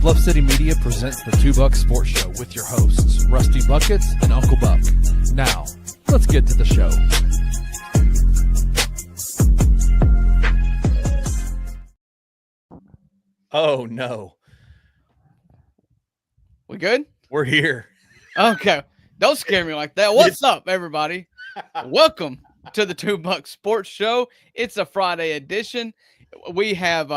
Bluff City Media presents the Two Buck Sports Show with your hosts, Rusty Buckets and Uncle Buck. Now, let's get to the show. Oh, no. We good? We're here. Okay. Don't scare me like that. What's up, everybody? Welcome to the Two Buck Sports Show. It's a Friday edition. We have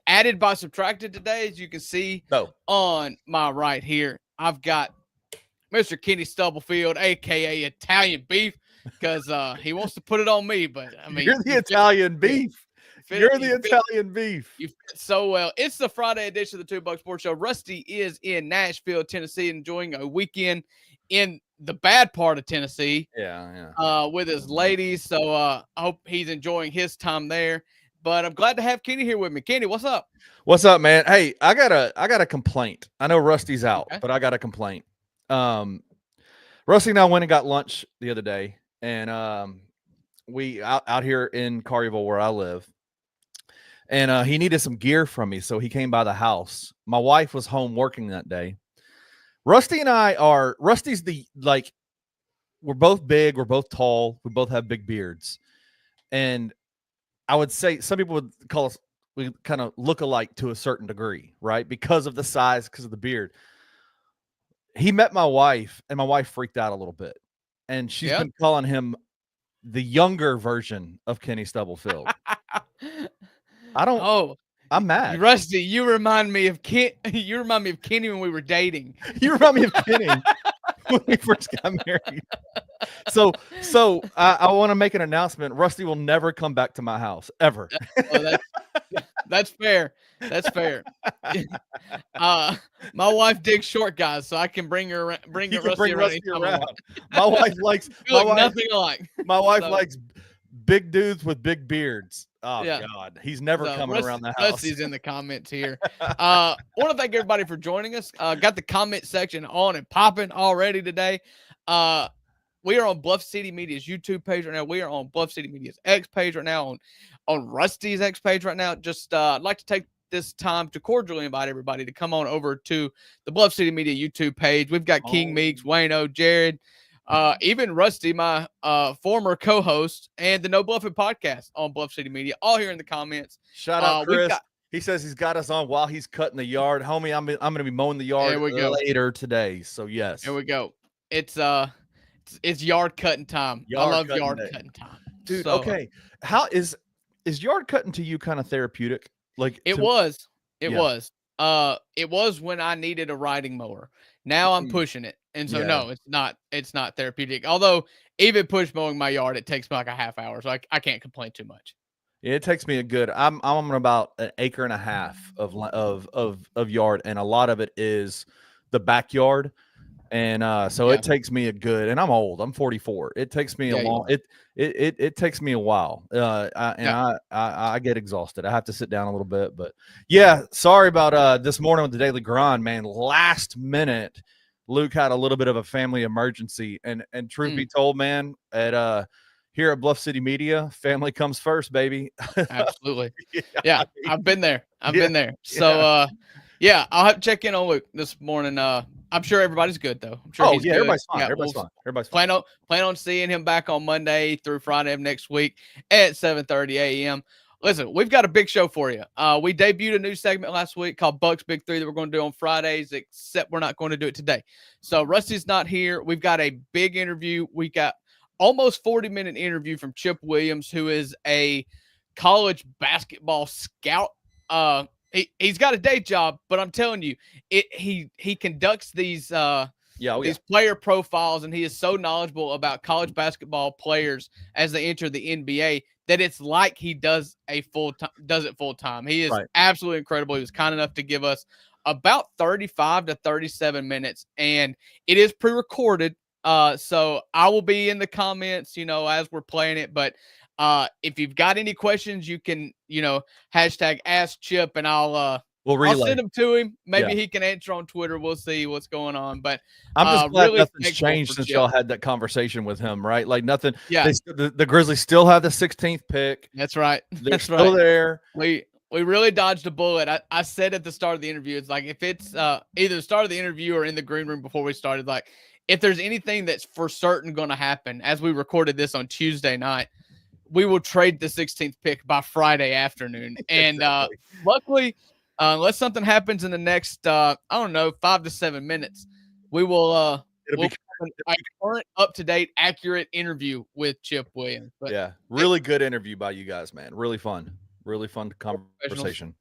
added by subtracted today, as you can see on my right here. I've got Mr. Kenny Stubblefield, a.k.a. Italian Beef, because he wants to put it on me. But, I mean, you're the Italian Beef. You're the Italian Beef. You fit so well. It's the Friday edition of the Two Buck Sports Show. Rusty is in Nashville, Tennessee, enjoying a weekend in the bad part of Tennessee. With his ladies. So I hope he's enjoying his time there. But I'm glad to have Kenny here with me. Kenny, what's up? What's up, man? Hey, I got a complaint. I know Rusty's out, but I got a complaint. Rusty and I went and got lunch the other day, and we out here in Collierville where I live. And he needed some gear from me, so he came by the house. My wife was home working that day. Rusty and I are – Rusty's we're both big. We're both tall. We both have big beards. And I would say some people would call us – we kind of look alike to a certain degree, right, because of the size, because of the beard. He met my wife, and my wife freaked out a little bit. And she's been calling him the younger version of Kenny Stubblefield. I'm mad. Rusty, you remind me of Kenny when we were dating. You remind me of Kenny when we first got married. So I want to make an announcement. Rusty will never come back to my house ever. That's fair. That's fair. My wife digs short guys, so I can bring Rusty around. My wife likes nothing alike. My wife likes big dudes with big beards. Oh, yeah. God. He's never coming around the house. Rusty's in the comments here. I want to thank everybody for joining us. Got the comment section on and popping already today. We are on Bluff City Media's YouTube page right now. We are on Bluff City Media's X page right now, on Rusty's X page right now. Just I'd like to take this time to cordially invite everybody to come on over to the Bluff City Media YouTube page. We've got King Meeks, Wayno, Jared, even Rusty, my former co-host, and the No Bluffing podcast on Bluff City Media, all here in the comments. Shout out Chris. He says he's got us on while he's cutting the yard. Homie, I'm going to be mowing the yard later today. So, yes. Here we go. It's yard cutting time. I love yard cutting time. Dude, okay. How is yard cutting to you kind of therapeutic? It was when I needed a riding mower. Now I'm pushing it. And so, no, it's not therapeutic. Although even push mowing my yard, it takes me like a half hour. So I can't complain too much. Yeah, it takes me I'm on about an acre and a half of yard. And a lot of it is the backyard. And it takes me a good, and I'm old, I'm 44. It takes me it takes me a while. I get exhausted. I have to sit down a little bit, but yeah, sorry about this morning with the daily grind, man. Last minute, Luke had a little bit of a family emergency, and truth be told, man, here at Bluff City Media, family comes first, baby. Absolutely. Yeah, I've been there. Been there. So I'll have to check in on Luke this morning. I'm sure everybody's good, though. I'm sure he's good. Everybody's fine. Everybody's fine. Plan on seeing him back on Monday through Friday of next week at 7:30 a.m. Listen, we've got a big show for you. We debuted a new segment last week called Buck's Big Three that we're going to do on Fridays, except we're not going to do it today. So Rusty's not here. We've got a big interview. We got almost 40-minute interview from Chip Williams, who is a college basketball scout. He's got a day job, but I'm telling you, he conducts these player profiles, and he is so knowledgeable about college basketball players as they enter the NBA that it's like he does it full time. He is absolutely incredible. He was kind enough to give us about 35 to 37 minutes, and it is pre-recorded. So I will be in the comments, as we're playing it, but if you've got any questions, you can, hashtag Ask Chip, and I'll send them to him. Maybe he can answer on Twitter. We'll see what's going on. But I'm just glad really nothing's changed since y'all had that conversation with him, right? Like nothing. Yeah. The Grizzlies still have the 16th pick. That's right. They're still there. We really dodged a bullet. I said at the start of the interview, it's like if it's either the start of the interview or in the green room before we started, like if there's anything that's for certain going to happen, as we recorded this on Tuesday night, we will trade the 16th pick by Friday afternoon. And Exactly. luckily, unless something happens in the next, I don't know, 5 to 7 minutes, we will we'll a current, up-to-date, accurate interview with Chip Williams. But yeah, really good interview by you guys, man. Really fun conversation.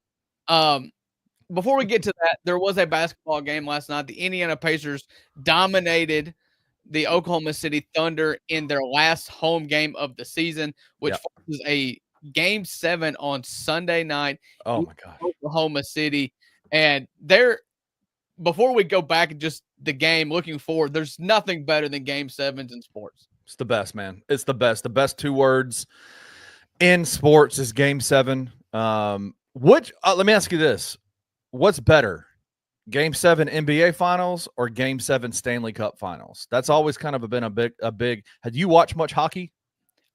Before we get to that, there was a basketball game last night. The Indiana Pacers dominated the Oklahoma City Thunder in their last home game of the season, which was a Game 7 on Sunday night. Oh my gosh, Oklahoma City, and before we go back and just the game, looking forward, there's nothing better than Game 7s in sports. It's the best, man. It's the best. The best 2 words in sports is Game 7. Let me ask you this: what's better, Game 7 NBA Finals or Game 7 Stanley Cup Finals? That's always kind of been a big. Have you watched much hockey?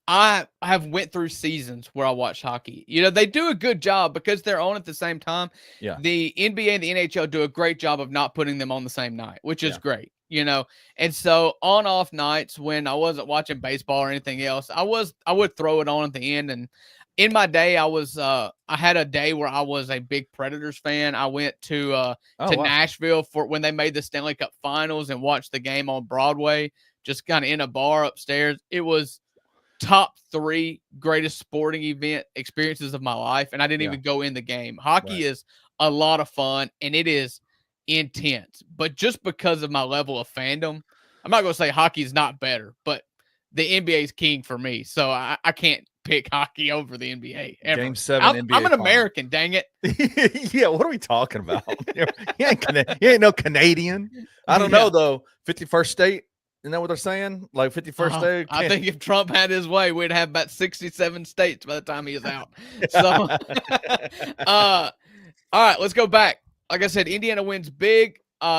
I have went through seasons where I watch hockey. You know, they do a good job because they're on at the same time. Yeah. The NBA and the NHL do a great job of not putting them on the same night, which is great, you know. And so on off nights when I wasn't watching baseball or anything else, I would throw it on at the end. And in my day, I had a day where I was a big Predators fan. I went to Nashville for when they made the Stanley Cup Finals and watched the game on Broadway, just kind of in a bar upstairs. It was top 3 greatest sporting event experiences of my life, and I didn't even go in the game. Hockey is a lot of fun, and it is intense. But just because of my level of fandom, I'm not going to say hockey is not better, but the NBA is king for me, so I can't pick hockey over the NBA ever. Game 7 NBA. I'm an American, dang it. Yeah, what are we talking about? you ain't no Canadian. I don't know, though. 51st state. Isn't that what they're saying? Like 51st state? I think if Trump had his way, we'd have about 67 states by the time he is out. So, all right, let's go back. Like I said, Indiana wins big.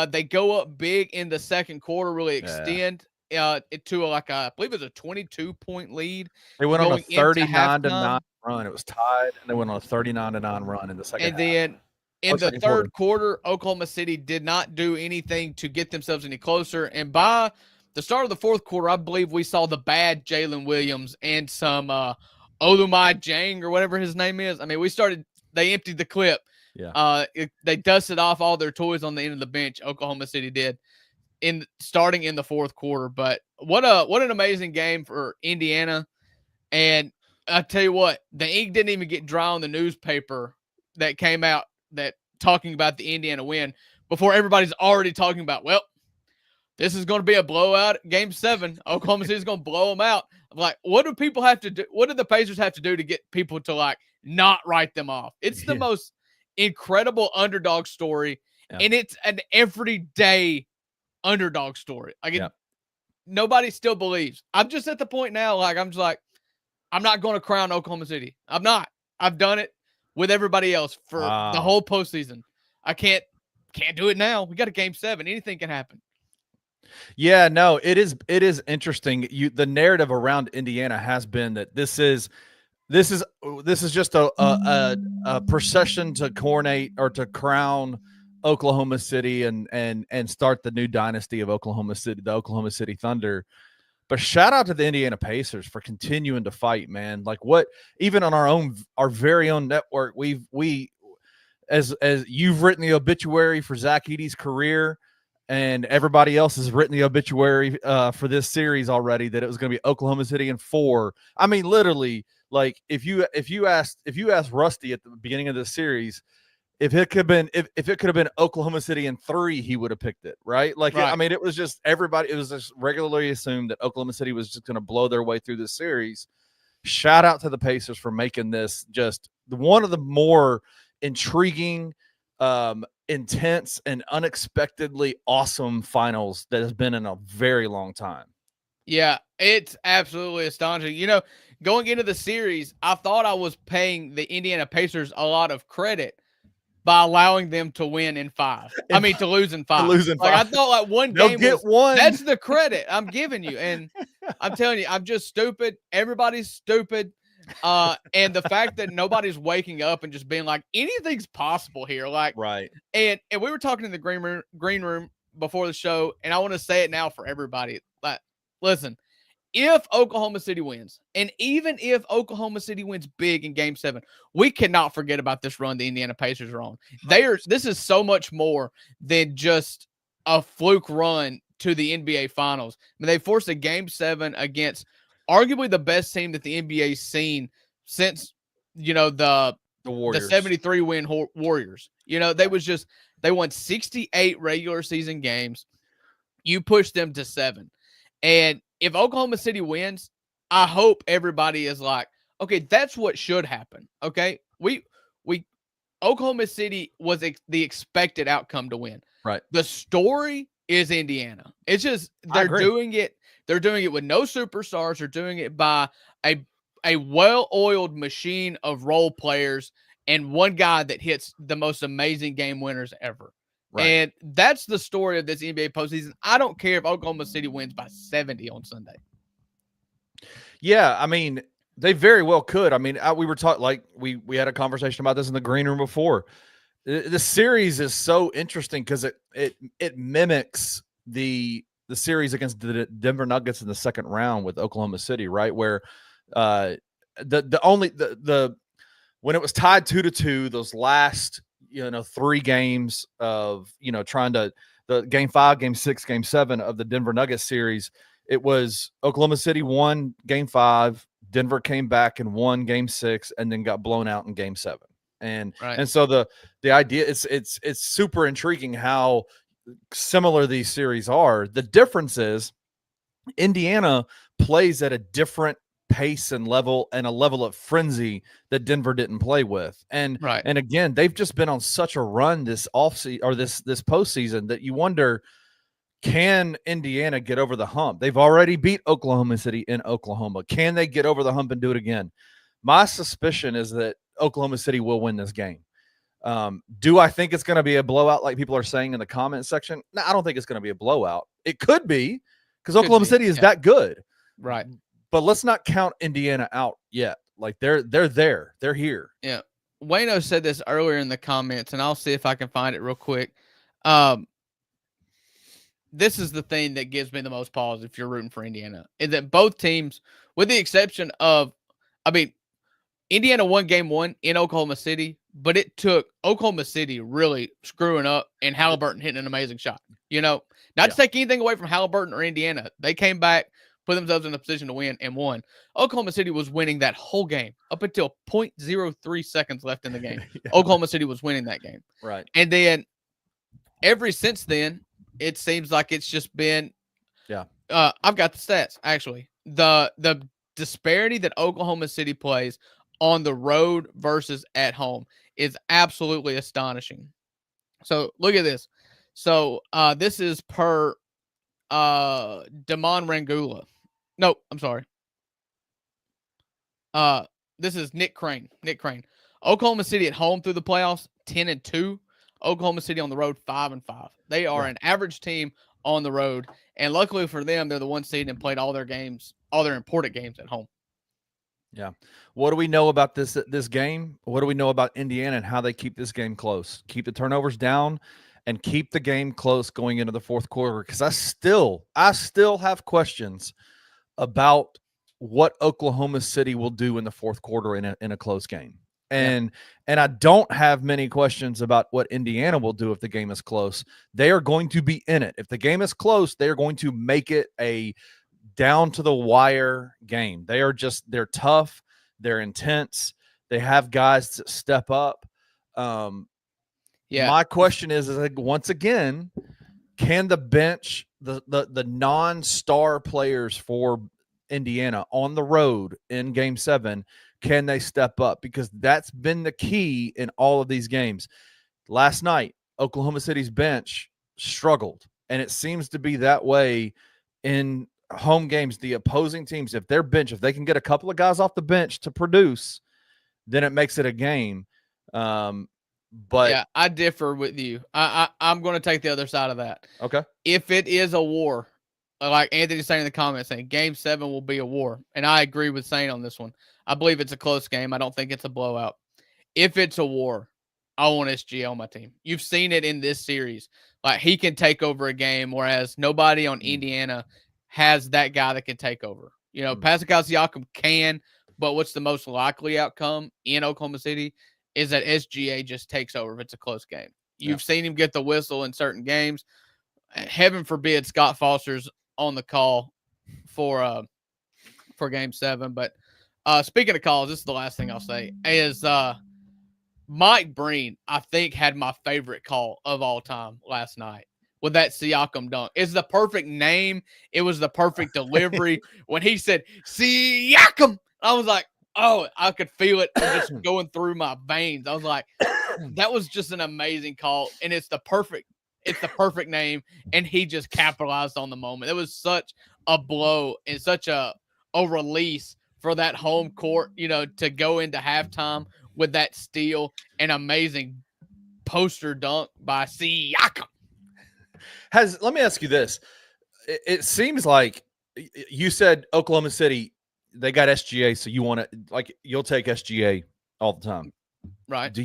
They go up big in the second quarter, really extend it to I believe it was a 22-point lead. They went on a 39-9 run. It was tied, and they went on a 39-9 run in the second half. Then in the third quarter, Oklahoma City did not do anything to get themselves any closer. And by the start of the fourth quarter, I believe we saw the bad Jalen Williams and some Olumai Jang or whatever his name is. I mean, they emptied the clip. Yeah. They dusted off all their toys on the end of the bench. Oklahoma City did starting in the fourth quarter. But what an amazing game for Indiana. And I tell you what, the ink didn't even get dry on the newspaper that came out that talking about the Indiana win before everybody's already talking about, well, this is going to be a blowout. Game 7, Oklahoma City's going to blow them out. I'm like, what do people have to do? What do the Pacers have to do to get people to not write them off? It's the most incredible underdog story, and it's an everyday underdog story. Nobody still believes. I'm just at the point now, I'm not going to crown Oklahoma City. I'm not. I've done it with everybody else for the whole postseason. I can't do it now. We got a Game 7. Anything can happen. Yeah, no, it is interesting. The narrative around Indiana has been that this is just a procession to coronate or to crown Oklahoma City and start the new dynasty of Oklahoma City, the Oklahoma City Thunder. But shout out to the Indiana Pacers for continuing to fight, man. Even on our very own network, we as you've written the obituary for Zach Edey's career, and everybody else has written the obituary for this series already that it was going to be Oklahoma City in 4. I mean, literally, if you asked Rusty at the beginning of the series if it could have been Oklahoma City in 3, he would have picked it, right? I mean, it was just everybody. It was just regularly assumed that Oklahoma City was just going to blow their way through this series. Shout out to the Pacers for making this just one of the more intriguing, intense, and unexpectedly awesome finals that has been in a very long time. Yeah, it's absolutely astonishing. Going into the series, I thought I was paying the Indiana Pacers a lot of credit by allowing them to win in 5. I mean, to lose in 5. I thought one game get one. That's the credit I'm giving you. And I'm telling you, I'm just stupid. Everybody's stupid. And the fact that nobody's waking up and just being like, anything's possible here. Like, Right. And we were talking in the green room before the show, and I want to say it now for everybody. Like, listen, if Oklahoma City wins, and even if Oklahoma City wins big in Game 7, we cannot forget about this run the Indiana Pacers are on. This is so much more than just a fluke run to the NBA Finals. I mean, they forced a Game 7 against arguably the best team that the NBA's seen since, the Warriors. 73 win Warriors. They won 68 regular season games. You pushed them to 7. And if Oklahoma City wins, I hope everybody is like, okay, that's what should happen. Okay. Oklahoma City was the expected outcome to win. Right. The story is Indiana. It's just, they're doing it. They're doing it with no superstars. They're doing it by a well-oiled machine of role players and one guy that hits the most amazing game winners ever. Right. And that's the story of this NBA postseason. I don't care if Oklahoma City wins by 70 on Sunday. Yeah, I mean, they very well could. I mean, we were talking, like, we had a conversation about this in the green room before. The series is so interesting because it mimics the series against the Denver Nuggets in the second round with Oklahoma City, right? Where when it was tied 2-2, those last 3 games of trying to the Game 5, Game 6, Game 7 of the Denver Nuggets series, it was Oklahoma City won Game 5, Denver came back and won Game 6, and then got blown out in Game 7. And so the idea it's super intriguing how similar these series are. The difference is Indiana plays at a different pace and level, and a level of frenzy that Denver didn't play with. And again, they've just been on such a run this offseason or this postseason that you wonder, can Indiana get over the hump? They've already beat Oklahoma City in Oklahoma. Can they get over the hump and do it again? My suspicion is that Oklahoma City will win this game. Do I think it's going to be a blowout like people are saying in the comment section? No, I don't think it's going to be a blowout. It could be because Oklahoma City is that good. Right. But let's not count Indiana out yet. Like they're there. They're here. Yeah. Wayno said this earlier in the comments, and I'll see if I can find it real quick. This is the thing that gives me the most pause if you're rooting for Indiana, is that both teams, with the exception of, Indiana won Game 1 in Oklahoma City, but it took Oklahoma City really screwing up and Halliburton hitting an amazing shot. Not to take anything away from Halliburton or Indiana. They came back, put themselves in a position to win, and won. Oklahoma City was winning that whole game up until 0.03 seconds left in the game. Oklahoma City was winning that game. Right. And then ever since then, it seems like it's just been I've got the stats, actually. The disparity that Oklahoma City plays on the road versus at home is absolutely astonishing. So look at this. So this is per Damon Rangula. No, I'm sorry. This is Nick Crane. Oklahoma City at home through the playoffs, 10-2. Oklahoma City on the road, 5-5. They are an average team on the road, and luckily for them, they're the 1 seed and played all their important games at home. Yeah. What do we know about this game? What do we know about Indiana and how they keep this game close? Keep the turnovers down and keep the game close going into the fourth quarter, because I still have questions about what Oklahoma City will do in the fourth quarter in a close game. And I don't have many questions about what Indiana will do if the game is close. They are going to be in it. If the game is close, they are going to make it a down to the wire game. They're tough. They're intense. They have guys that step up. My question is like, once again, can the bench, the non-star players for Indiana on the road in Game 7, can they step up? Because that's been the key in all of these games. Last night, Oklahoma City's bench struggled, and it seems to be that way in home games. The opposing teams, if they can get a couple of guys off the bench to produce, then it makes it a game. But yeah, I differ with you. I'm going to take the other side of that. Okay. If it is a war, like Anthony saying in the comments, saying Game 7 will be a war. And I agree with saying on this one. I believe it's a close game. I don't think it's a blowout. If it's a war, I want SGA on my team. You've seen it in this series. Like, he can take over a game, whereas nobody on Indiana has that guy that can take over. You know, Pascal Siakam can, but what's the most likely outcome in Oklahoma City is that SGA just takes over if it's a close game. You've seen him get the whistle in certain games. Heaven forbid Scott Foster's on the call for Game 7. But speaking of calls, this is the last thing I'll say is Mike Breen, I think, had my favorite call of all time last night with that Siakam dunk. It's the perfect name. It was the perfect delivery. When he said Siakam, I was like, oh, I could feel it just going through my veins. I was like, that was just an amazing call, and it's the perfect name, and he just capitalized on the moment. It was such a blow and such a release for that home court, you know, to go into halftime with that steal and amazing poster dunk by Siakam. Let me ask you this. It seems like you said Oklahoma City, they got SGA, so you want to, like, you'll take SGA all the time. Right.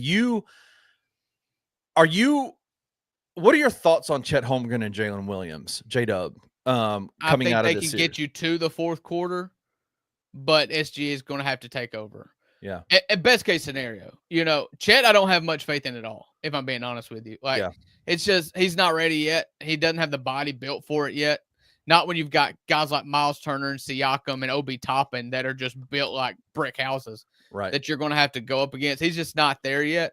What are your thoughts on Chet Holmgren and Jalen Williams, J-Dub, coming out of this series? I think they can get you to the fourth quarter, but SGA is going to have to take over. Yeah. At best case scenario, you know, Chet, I don't have much faith in at all, if I'm being honest with you. Like, it's just, he's not ready yet. He doesn't have the body built for it yet. Not when you've got guys like Miles Turner and Siakam and Obi Toppin that are just built like brick houses, right, that you're going to have to go up against. He's just not there yet.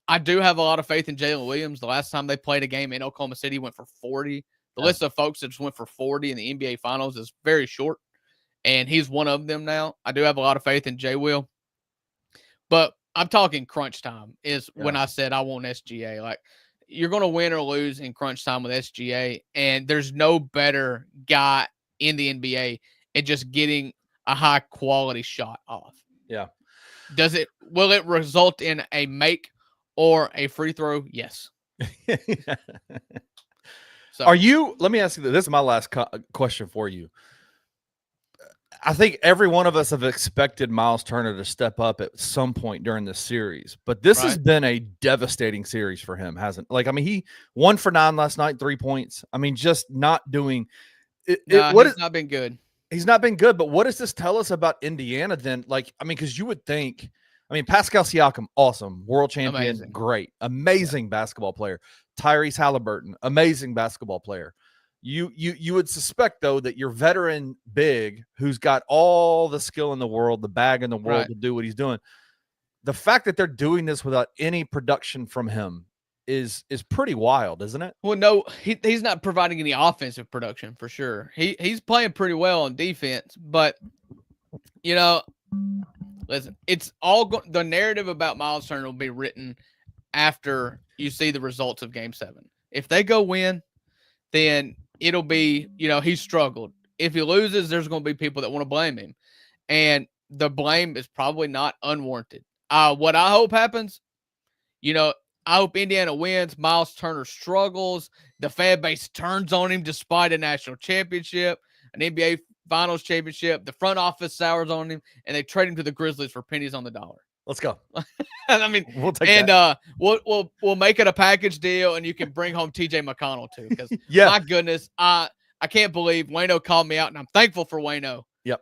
I do have a lot of faith in Jalen Williams. The last time they played a game in Oklahoma City, went for 40. The list of folks that just went for 40 in the NBA Finals is very short, and he's one of them now. I do have a lot of faith in J. Will. But I'm talking crunch time is when I said I want SGA. Like, you're going to win or lose in crunch time with SGA, and there's no better guy in the NBA at just getting a high-quality shot off. Yeah. Will it result in a make or a free throw? Yes. So, let me ask you this is my last question for you. I think every one of us have expected Miles Turner to step up at some point during this series, but this has been a devastating series for him, hasn't? Like, I mean, he 1 for 9 last night, 3 points. I mean, just not doing it. He's not been good. He's not been good, but what does this tell us about Indiana then? Like, I mean, because you would think, I mean, Pascal Siakam, awesome, world champion, great, amazing basketball player. Tyrese Halliburton, amazing basketball player. You would suspect, though, that your veteran big, who's got all the skill in the world, the bag in the world to do what he's doing, the fact that they're doing this without any production from him is pretty wild, isn't it? Well, no, he's not providing any offensive production for sure. He's playing pretty well on defense, but, you know, listen, it's all the narrative about Miles Turner will be written after you see the results of Game 7. If they go win, then it'll be, you know, he struggled. If he loses, there's going to be people that want to blame him. And the blame is probably not unwarranted. What I hope happens, you know, I hope Indiana wins. Miles Turner struggles. The fan base turns on him despite a national championship, an NBA Finals championship. The front office sours on him, and they trade him to the Grizzlies for pennies on the dollar. Let's go. I mean, we'll take that. We'll make it a package deal, and you can bring home TJ McConnell too. Because my goodness, I can't believe Wayno called me out, and I'm thankful for Wayno. Yep.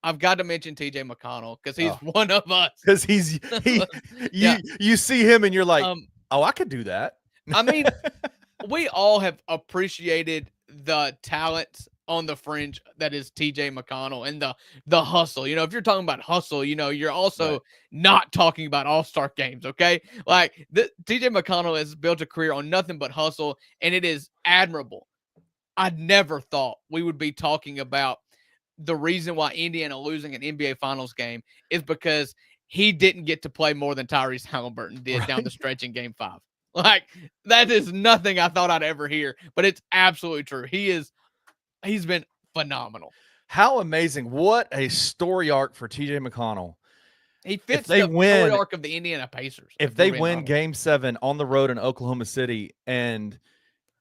I've got to mention TJ McConnell because he's one of us. Because you see him and you're like, oh, I could do that. I mean, we all have appreciated the talent on the fringe that is TJ McConnell and the hustle. You know, if you're talking about hustle, you know, you're also not talking about all-star games, okay? Like, TJ McConnell has built a career on nothing but hustle, and it is admirable. I never thought we would be talking about the reason why Indiana losing an NBA Finals game is because he didn't get to play more than Tyrese Halliburton did down the stretch in Game 5. Like, that is nothing I thought I'd ever hear, but it's absolutely true. He's been phenomenal. How amazing. What a story arc for TJ McConnell. He fits the story arc of the Indiana Pacers. If they win Game 7 on the road in Oklahoma City and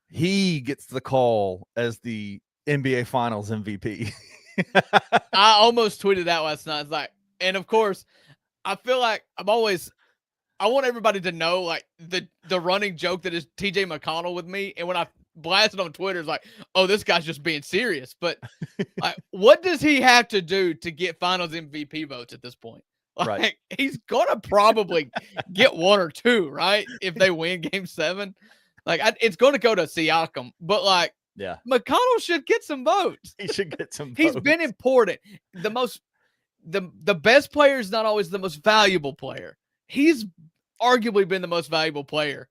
he gets the call as the NBA Finals MVP. I almost tweeted that last night. It's like, and of course, I feel like I want everybody to know, like, the running joke that is TJ McConnell with me. And when I blasted on Twitter, it's like, oh, this guy's just being serious. But like, what does he have to do to get Finals MVP votes at this point? Like, Right. he's gonna probably get one or two, right? If they win Game 7, like, it's going to go to Siakam. But like, yeah, McConnell should get some votes. he should get some. He's votes. been important. The best player is not always the most valuable player. He's arguably been the most valuable player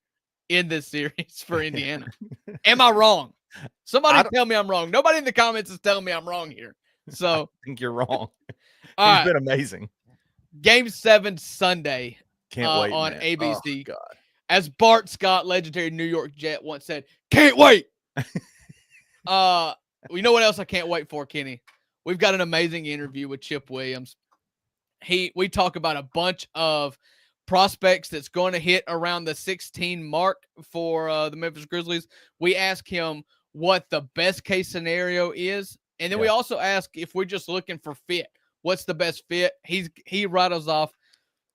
in this series for Indiana. Am I wrong? Somebody tell me I'm wrong. Nobody in the comments is telling me I'm wrong here. So I think you're wrong. He's been amazing. Game 7 Sunday. Can't wait on man. ABC. Oh, God. As Bart Scott, legendary New York Jet, once said, "Can't wait." You know what else I can't wait for, Kenny? We've got an amazing interview with Chip Williams. We talk about a bunch of prospects that's going to hit around the 16 mark for the Memphis Grizzlies. We ask him what the best case scenario is, and then we also ask if we're just looking for fit. What's the best fit? He rattles off.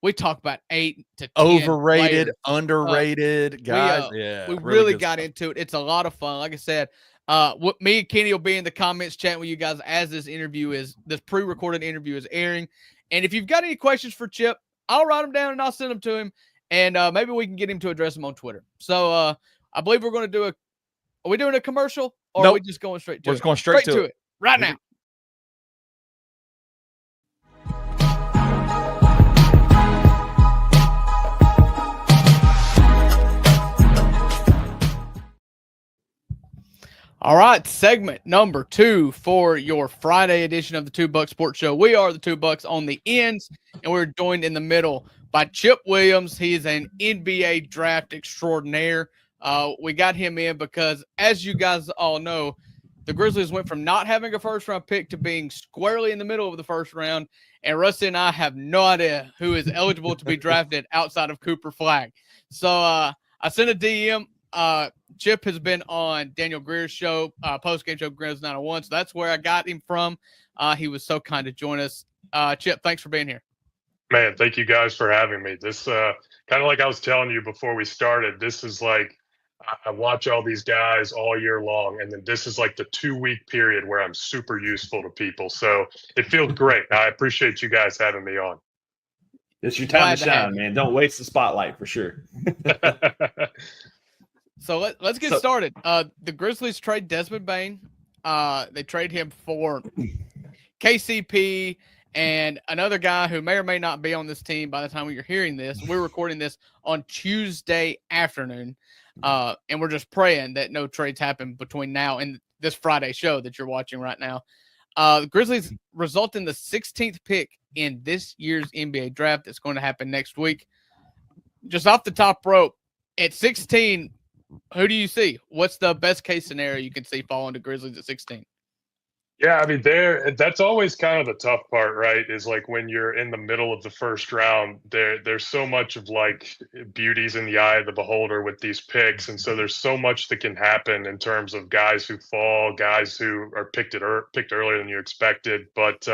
We talk about 8 to 10 overrated, players. underrated guys. We really got into it. It's a lot of fun. Like I said, me and Kenny will be in the comments chatting with you guys as this pre-recorded interview is airing. And if you've got any questions for Chip, I'll write them down and I'll send them to him. And maybe we can get him to address them on Twitter. So I believe we're going to are we doing a commercial or are we just going straight to it? We're just going straight to it right now. All right, segment number 2 for your Friday edition of the Two Bucks Sports Show. We are the Two Bucks on the ends, and we're joined in the middle by Chip Williams. He is an NBA draft extraordinaire. We got him in because, as you guys all know, the Grizzlies went from not having a first-round pick to being squarely in the middle of the first round, and Rusty and I have no idea who is eligible to be drafted outside of Cooper Flagg. So I sent a DM. Chip has been on Daniel Greer's show, post-game show, Grizz 901. So that's where I got him from. He was so kind to join us. Chip, thanks for being here. Man, thank you guys for having me. This kind of like I was telling you before we started, this is like I watch all these guys all year long, and then this is like the 2-week period where I'm super useful to people. So it feels great. I appreciate you guys having me on. It's your time to shine, man. Don't waste the spotlight for sure. So let's get started. The Grizzlies trade Desmond Bane. They trade him for KCP and another guy who may or may not be on this team by the time you're hearing this. We're recording this on Tuesday afternoon, and we're just praying that no trades happen between now and this Friday show that you're watching right now. The Grizzlies result in the 16th pick in this year's NBA draft that's going to happen next week. Just off the top rope, at 16, who do you see? What's the best case scenario you can see falling to Grizzlies at 16? Yeah, I mean, that's always kind of the tough part, right? Is like when you're in the middle of the first round, there's so much of like beauty's in the eye of the beholder with these picks. And so there's so much that can happen in terms of guys who fall, guys who are picked earlier than you expected. But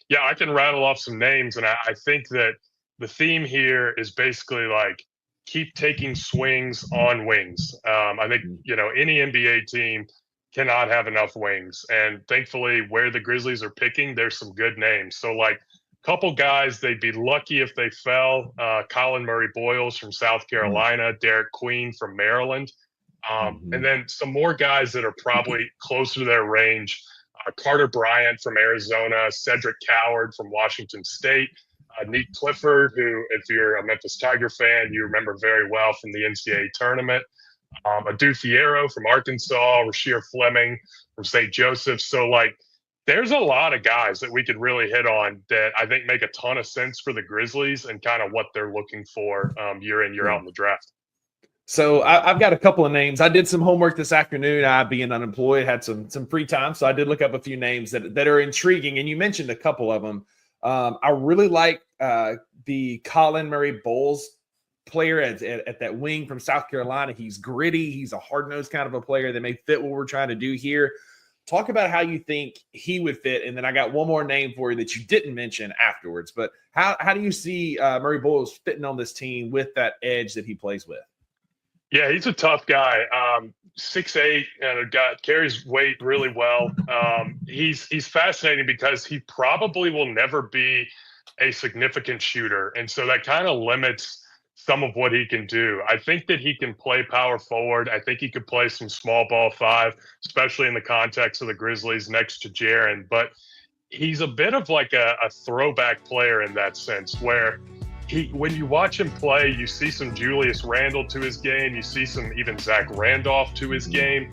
yeah, I can rattle off some names. And I think that the theme here is basically like, keep taking swings on wings. I think, any NBA team cannot have enough wings. And thankfully, where the Grizzlies are picking, there's some good names. So, like, a couple guys, they'd be lucky if they fell. Colin Murray-Boyles from South Carolina, Derek Queen from Maryland. And then some more guys that are probably closer to their range. Carter Bryant from Arizona, Cedric Coward from Washington State, Nate Clifford, who, if you're a Memphis Tiger fan, you remember very well from the NCAA tournament. Adu Fierro from Arkansas, Rasheer Fleming from St. Joseph. So, like, there's a lot of guys that we could really hit on that I think make a ton of sense for the Grizzlies and kind of what they're looking for year in, year out in the draft. So I've got a couple of names. I did some homework this afternoon. I, being unemployed, had some free time. So I did look up a few names that are intriguing. And you mentioned a couple of them. I really like the Colin Murray-Boyles player at that wing from South Carolina. He's gritty. He's a hard-nosed kind of a player that may fit what we're trying to do here. Talk about how you think he would fit. And then I got one more name for you that you didn't mention afterwards. But how do you see Murray Boyles fitting on this team with that edge that he plays with? Yeah, he's a tough guy. 6'8", and a guy carries weight really well. He's fascinating because he probably will never be a significant shooter, and so that kind of limits some of what he can do. I think that he can play power forward. I think he could play some small ball five, especially in the context of the Grizzlies next to Jaren. But he's a bit of like a throwback player in that sense, where when you watch him play, you see some Julius Randle to his game. You see some even Zach Randolph to his game.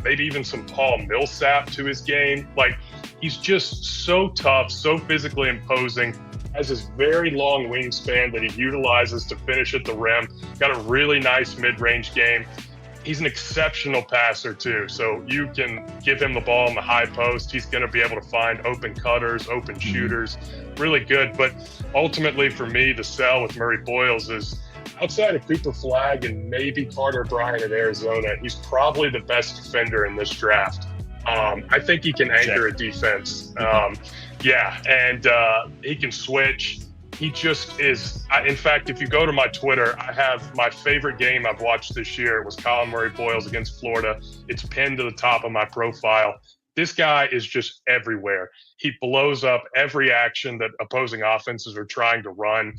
Maybe even some Paul Millsap to his game. Like, he's just so tough, so physically imposing, has this very long wingspan that he utilizes to finish at the rim. Got a really nice mid-range game. He's an exceptional passer too. So you can give him the ball in the high post. He's going to be able to find open cutters, open shooters. Really good. But ultimately for me, the sell with Murray Boyles is outside of Cooper Flagg and maybe Carter Bryant at Arizona, he's probably the best defender in this draft. I think he can anchor a defense. And he can switch. He just is. In fact, if you go to my Twitter, I have my favorite game I've watched this year. It was Colin Murray Boyles against Florida. It's pinned to the top of my profile. This guy is just everywhere. He blows up every action that opposing offenses are trying to run,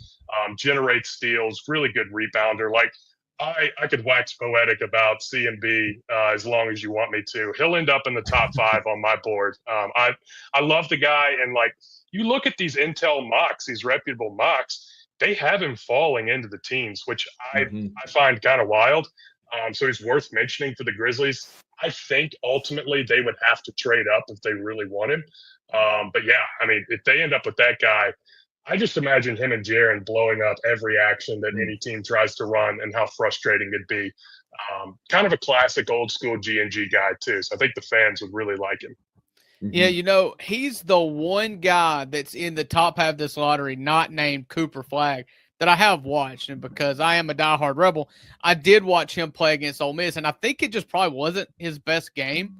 generates steals, really good rebounder. Like, I could wax poetic about CMB as long as you want me to. He'll end up in the top 5 on my board. I love the guy, and like, you look at these Intel mocks, these reputable mocks, they have him falling into the teens, which I find kind of wild. So he's worth mentioning for the Grizzlies. I think ultimately they would have to trade up if they really want him. But yeah, I mean, if they end up with that guy, I just imagine him and Jaren blowing up every action that any team tries to run, and how frustrating it'd be. Kind of a classic old school G&G guy too. So I think the fans would really like him. Yeah, he's the one guy that's in the top half of this lottery not named Cooper Flagg that I have watched. And because I am a diehard Rebel, I did watch him play against Ole Miss, and I think it just probably wasn't his best game.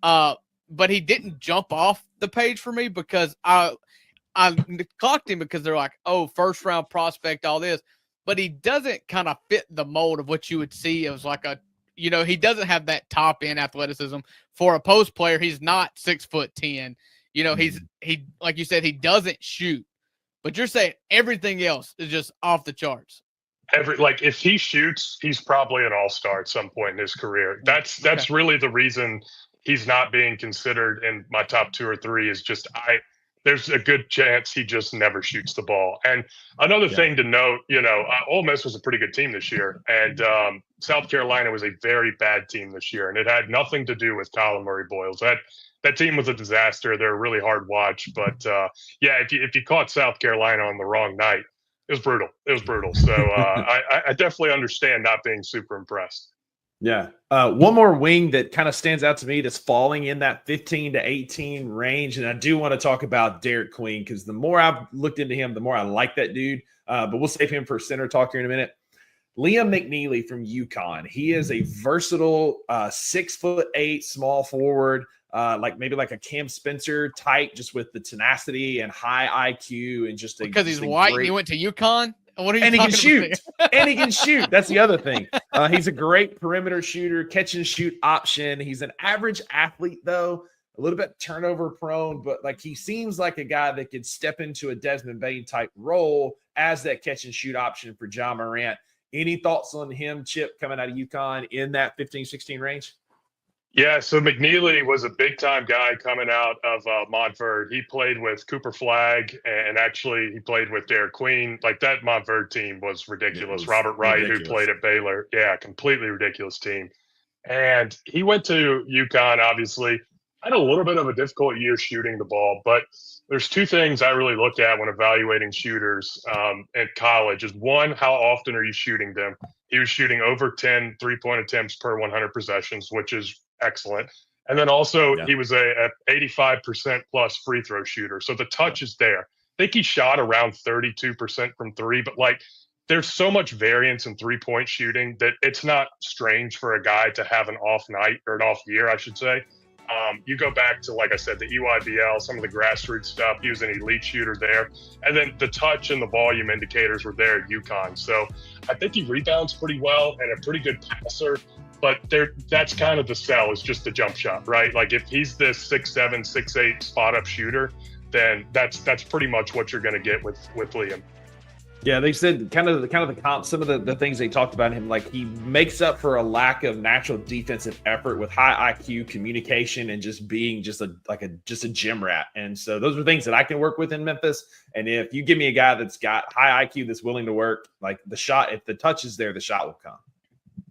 But he didn't jump off the page for me because I clocked him because they're like, oh, first-round prospect, all this. But he doesn't kind of fit the mold of what you would see as like a he doesn't have that top end athleticism for a post player. He's not 6'10". He like you said, he doesn't shoot. But you're saying everything else is just off the charts. If he shoots, he's probably an all-star at some point in his career. That's really the reason he's not being considered in my top 2 or 3 is just there's a good chance he just never shoots the ball. And another thing to note, Ole Miss was a pretty good team this year, and South Carolina was a very bad team this year, and it had nothing to do with Colin Murray Boyles. That team was a disaster. They're a really hard watch, but if you caught South Carolina on the wrong night, it was brutal. So I definitely understand not being super impressed. Yeah. One more wing that kind of stands out to me that's falling in that 15 to 18 range. And I do want to talk about Derek Queen because the more I've looked into him, the more I like that dude. But we'll save him for center talk here in a minute. Liam McNeely from UConn. He is a versatile 6'8" small forward, maybe like a Cam Spencer type, just with the tenacity and high IQ and just because he's white and he went to UConn. What are you and he can about? shoot. And he can shoot. That's the other thing. He's a great perimeter shooter, catch and shoot option. He's an average athlete, though, a little bit turnover prone, but like he seems like a guy that could step into a Desmond Bain type role as that catch and shoot option for John Morant. Any thoughts on him, Chip, coming out of UConn in that 15-16 range? Yeah, so McNeely was a big-time guy coming out of Montverde. He played with Cooper Flagg, and actually he played with Derek Queen. Like, that Montverde team was ridiculous. Robert Wright, who played at Baylor. Yeah, completely ridiculous team. And he went to UConn, obviously. Had a little bit of a difficult year shooting the ball, but there's 2 things I really look at when evaluating shooters at college. Is one, how often are you shooting them? He was shooting over 10 3-point attempts per 100 possessions, which is excellent. And then also he was a 85% plus free throw shooter. So the touch is there. I think he shot around 32% from 3, but like there's so much variance in 3-point shooting that it's not strange for a guy to have an off night or an off year, I should say. You go back to, like I said, the EYBL, some of the grassroots stuff. He was an elite shooter there. And then the touch and the volume indicators were there at UConn. So I think he rebounds pretty well and a pretty good passer. But that's kind of the sell, is just the jump shot, right? Like if he's this 6'7", 6'8" spot-up shooter, then that's pretty much what you're going to get with Liam. Yeah, they said kind of the comp, some of the things they talked about him, like he makes up for a lack of natural defensive effort with high IQ, communication, and just being just a gym rat. And so those are things that I can work with in Memphis. And if you give me a guy that's got high IQ, that's willing to work, like the shot, if the touch is there, the shot will come.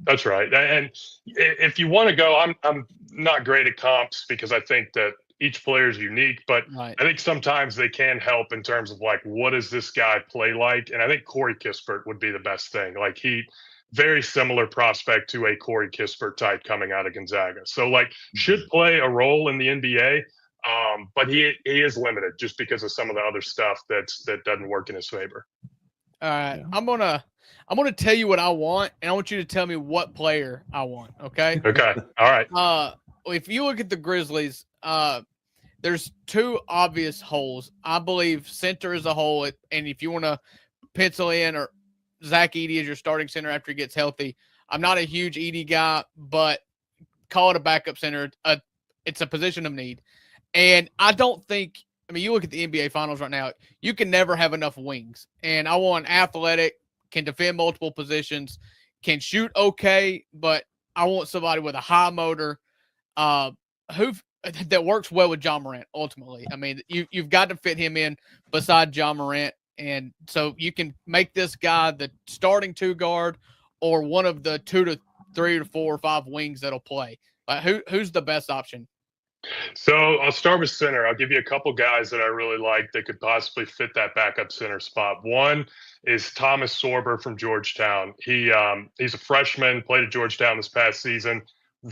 That's right. And if you want to go, I'm not great at comps because I think that each player is unique, but right. I think sometimes they can help in terms of like, what does this guy play like? And I think Corey Kispert would be the best thing. Like very similar prospect to a Corey Kispert type coming out of Gonzaga. So like should play a role in the NBA, but he is limited just because of some of the other stuff that doesn't work in his favor. All right. Yeah. I'm gonna tell you what I want, and I want you to tell me what player I want. Okay. Okay. All right. If you look at the Grizzlies, there's two obvious holes. I believe center is a hole, and if you want to pencil in or Zach Edey as your starting center after he gets healthy, I'm not a huge Edey guy, but call it a backup center. It's a position of need, and I don't think. I mean, you look at the NBA Finals right now. You can never have enough wings, and I want athletic, can defend multiple positions, can shoot okay, but I want somebody with a high motor, that works well with John Morant. Ultimately, I mean, you've got to fit him in beside John Morant, and so you can make this guy the starting 2 guard or one of the 2 to 3 to 4 or 5 wings that'll play. Who's the best option? So I'll start with center. I'll give you a couple guys that I really like that could possibly fit that backup center spot. One is Thomas Sorber from Georgetown. He's a freshman, played at Georgetown this past season.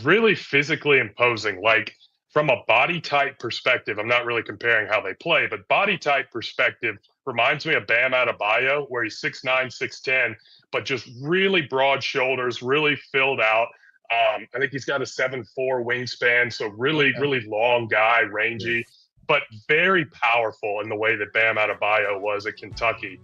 Really physically imposing. Like from a body type perspective, I'm not really comparing how they play, but body type perspective reminds me of Bam Adebayo, where he's 6'9", 6'10", but just really broad shoulders, really filled out. I think he's got a 7'4" wingspan, so really long guy, rangy, but very powerful in the way that Bam Adebayo was at Kentucky.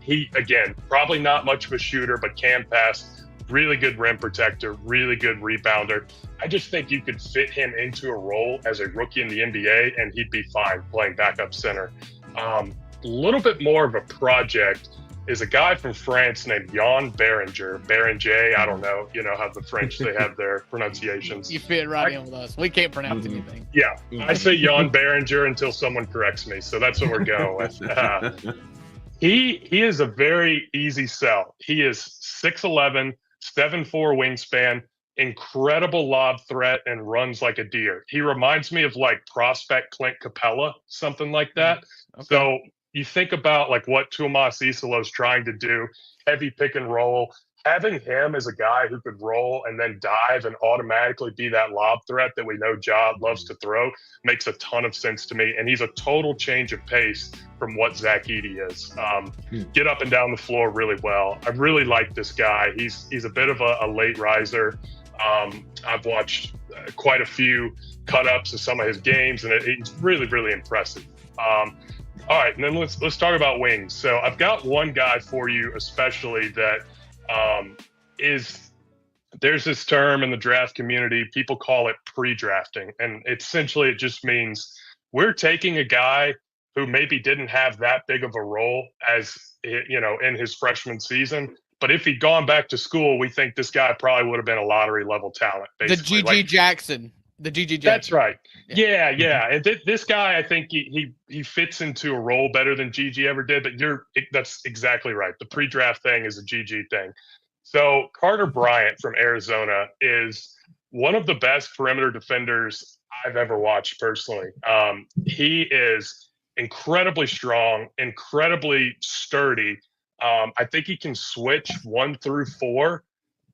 He, again, probably not much of a shooter, but can pass, really good rim protector, really good rebounder. I just think you could fit him into a role as a rookie in the NBA, and he'd be fine playing backup center. A little bit more of a project is a guy from France named Jan Berenger. Berenger, I don't know. You know how the French, they have their pronunciations. You fit right in with us. We can't pronounce anything. Yeah. I say Jan Berenger until someone corrects me. So that's what we're going with. He is a very easy sell. He is 6'11", 7'4" wingspan, incredible lob threat, and runs like a deer. He reminds me of like prospect Clint Capella, something like that. Okay. So you think about like what Tuomas Isalo is trying to do, heavy pick and roll, having him as a guy who could roll and then dive and automatically be that lob threat that we know Ja loves to throw makes a ton of sense to me. And he's a total change of pace from what Zach Edey is. Get up and down the floor really well. I really like this guy. He's a bit of a late riser. I've watched quite a few cut-ups of some of his games, and it's really, really impressive. All right, and then let's talk about wings. So I've got one guy for you, especially that there's this term in the draft community, people call it pre-drafting, and essentially it just means we're taking a guy who maybe didn't have that big of a role as in his freshman season, but if he'd gone back to school, we think this guy probably would have been a lottery level talent. Basically. The GG Jackson. The GG Jackson. That's right. Yeah. And this guy, I think he fits into a role better than GG ever did. But that's exactly right. The pre-draft thing is a GG thing. So Carter Bryant from Arizona is one of the best perimeter defenders I've ever watched personally. He is incredibly strong, incredibly sturdy. I think he can switch 1 through 4.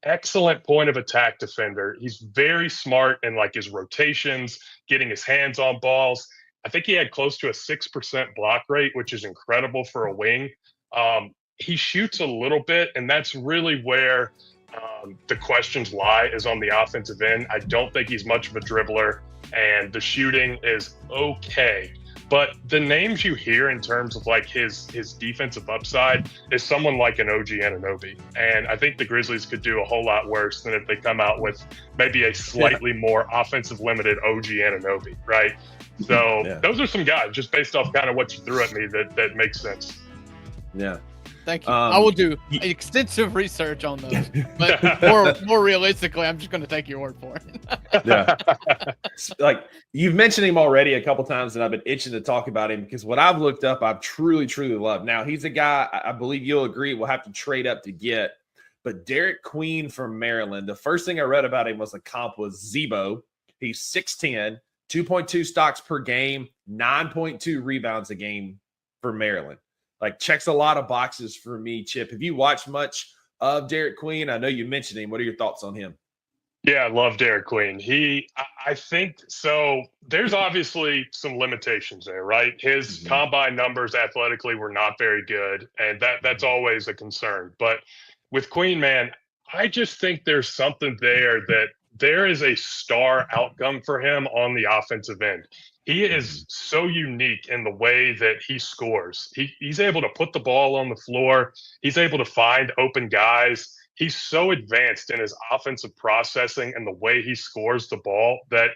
Excellent point of attack defender. He's very smart in like his rotations, getting his hands on balls. I think he had close to a 6% block rate, which is incredible for a wing. He shoots a little bit, and that's really where the questions lie is on the offensive end. I don't think he's much of a dribbler, and the shooting is okay. But the names you hear in terms of like his defensive upside is someone like an OG Anunoby. And I think the Grizzlies could do a whole lot worse than if they come out with maybe a slightly more offensive limited OG Anunoby, right? So those are some guys, just based off kind of what you threw at me, that makes sense. Yeah. Thank you. I will do extensive research on those, but more realistically, I'm just going to take your word for it. Yeah, like you've mentioned him already a couple times, and I've been itching to talk about him because what I've looked up, I've truly loved. Now he's a guy I believe you'll agree we'll have to trade up to get. But Derek Queen from Maryland, the first thing I read about him was a comp was Zebo. He's 6'10", 2.2 stocks per game, 9.2 rebounds a game for Maryland. Like, checks a lot of boxes for me, Chip. Have you watched much of Derek Queen? I know you mentioned him. What are your thoughts on him? Yeah, I love Derek Queen. I think so. There's obviously some limitations there, right? His combine numbers athletically were not very good, and that's always a concern. But with Queen, man, I just think there's something there that there is a star outcome for him on the offensive end. He is so unique in the way that he scores. He's able to put the ball on the floor. He's able to find open guys. He's so advanced in his offensive processing and the way he scores the ball that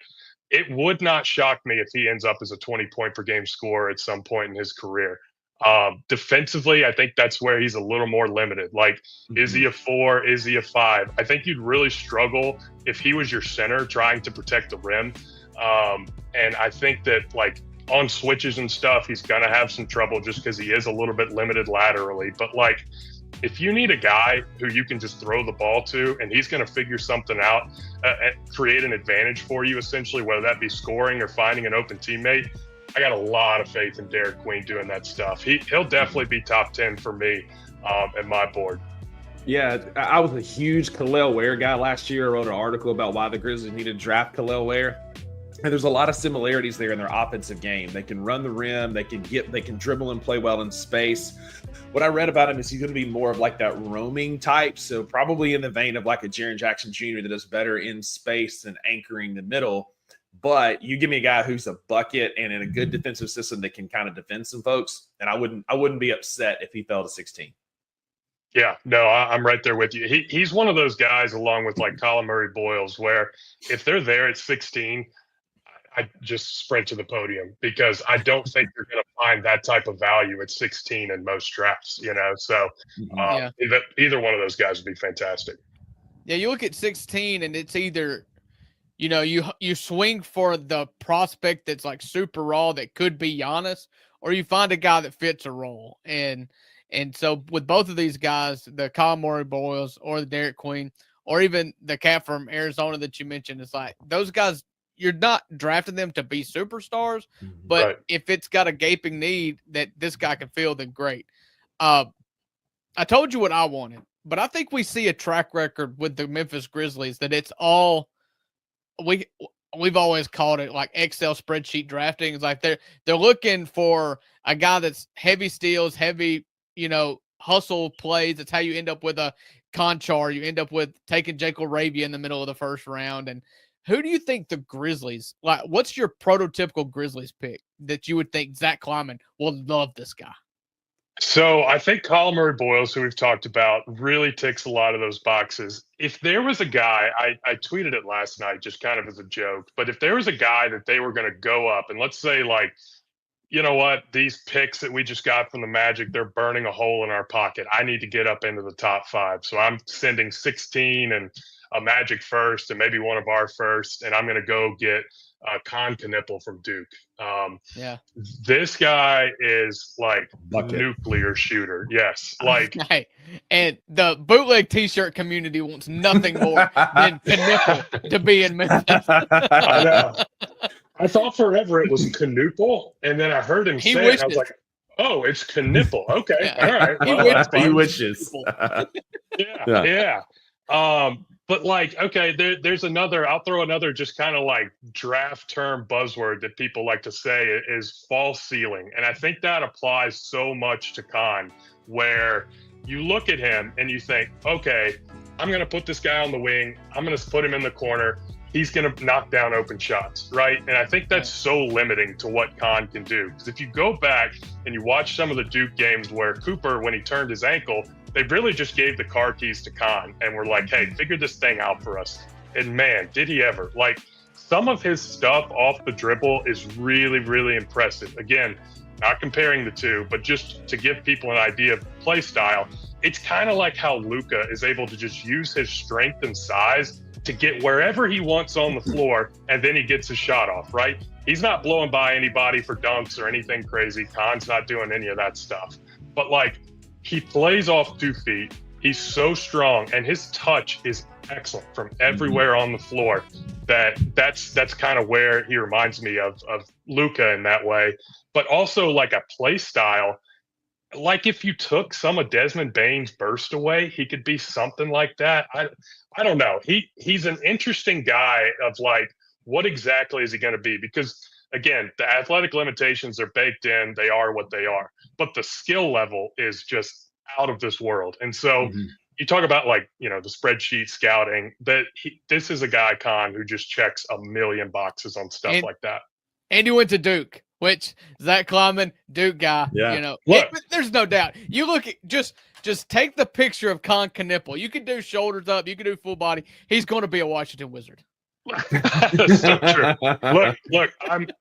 it would not shock me if he ends up as a 20-point per game scorer at some point in his career. Defensively, I think that's where he's a little more limited. Like, is he a 4? Is he a 5? I think you'd really struggle if he was your center trying to protect the rim. And I think that, like, on switches and stuff, he's going to have some trouble just because he is a little bit limited laterally. But, like, if you need a guy who you can just throw the ball to and he's going to figure something out and create an advantage for you, essentially, whether that be scoring or finding an open teammate, I got a lot of faith in Derek Queen doing that stuff. He'll definitely be top 10 for me at my board. Yeah, I was a huge Khalil Ware guy last year. I wrote an article about why the Grizzlies need to draft Khalil Ware. And there's a lot of similarities there in their offensive game. They can run the rim, they can dribble and play well in space. What I read about him is he's going to be more of like that roaming type, so probably in the vein of like a Jaren Jackson Jr. that is better in space than anchoring the middle. But you give me a guy who's a bucket and in a good defensive system that can kind of defend some folks, and I wouldn't be upset if he fell to 16. Yeah, no, I'm right there with you. He's one of those guys, along with like Colin Murray Boyles, where if they're there at 16, I just sprint to the podium because I don't think you're going to find that type of value at 16 in most drafts, you know? So either one of those guys would be fantastic. Yeah, you look at 16 and it's either, you know, you swing for the prospect that's like super raw that could be Giannis, or you find a guy that fits a role. And so with both of these guys, the Colin Murray Boyles or the Derek Queen, or even the cat from Arizona that you mentioned, it's like those guys, you're not drafting them to be superstars, but if it's got a gaping need that this guy can fill, then great. I told you what I wanted, but I think we see a track record with the Memphis Grizzlies that it's all we've always called it like Excel spreadsheet drafting. It's like they're looking for a guy that's heavy steals, heavy, you know, hustle plays. That's how you end up with a Conchar. You end up with taking Jake Arabia in the middle of the first round. And who do you think the Grizzlies, like, what's your prototypical Grizzlies pick that you would think Zach Kleiman will love this guy? So I think Colin Murray Boyles, who we've talked about, really ticks a lot of those boxes. If there was a guy, I tweeted it last night just kind of as a joke, but if there was a guy that they were going to go up and let's say, like, you know what, these picks that we just got from the Magic, they're burning a hole in our pocket. I need to get up into the top 5. So I'm sending 16 and a Magic first and maybe one of our first, and I'm going to go get Con Knipple from Duke. This guy is like nuclear shooter. Yes. Like, hey, and the bootleg t-shirt community wants nothing more than Knipple to be in Memphis. I know. I thought forever it was Canoopal, and then I heard him say it, and I was like, oh, it's Knipple. Okay. Yeah. All right. Well, he wishes. Yeah. But like, okay, there's another, I'll throw another just kind of like draft term buzzword that people like to say is false ceiling. And I think that applies so much to Con, where you look at him and you think, okay, I'm going to put this guy on the wing. I'm going to put him in the corner. He's going to knock down open shots, right? And I think that's so limiting to what Kahn can do. Because if you go back and you watch some of the Duke games where Cooper, when he turned his ankle, they really just gave the car keys to Kahn and were like, hey, figure this thing out for us. And man, did he ever. Like, some of his stuff off the dribble is really, really impressive. Again, not comparing the two, but just to give people an idea of play style, it's kind of like how Luka is able to just use his strength and size to get wherever he wants on the floor, and then he gets his shot off, right? He's not blowing by anybody for dunks or anything crazy. Kahn's not doing any of that stuff. But, like, he plays off 2 feet. He's so strong, and his touch is excellent from everywhere on the floor. That's kind of where he reminds me of Luka in that way. But also, like, a play style, like if you took some of Desmond Bane's burst away, he could be something like that. I don't know. He's an interesting guy of, like, what exactly is he going to be? Because, again, the athletic limitations are baked in. They are what they are. But the skill level is just out of this world. And so you talk about, like, you know, the spreadsheet scouting, that this is a guy, Kahn, who just checks a million boxes on stuff like that. And he went to Duke, which Zach Kleiman, Duke guy, you know, there's no doubt. You look at just take the picture of Kahn Knipple. You can do shoulders up, you can do full body. He's going to be a Washington Wizard. That's so true. Look,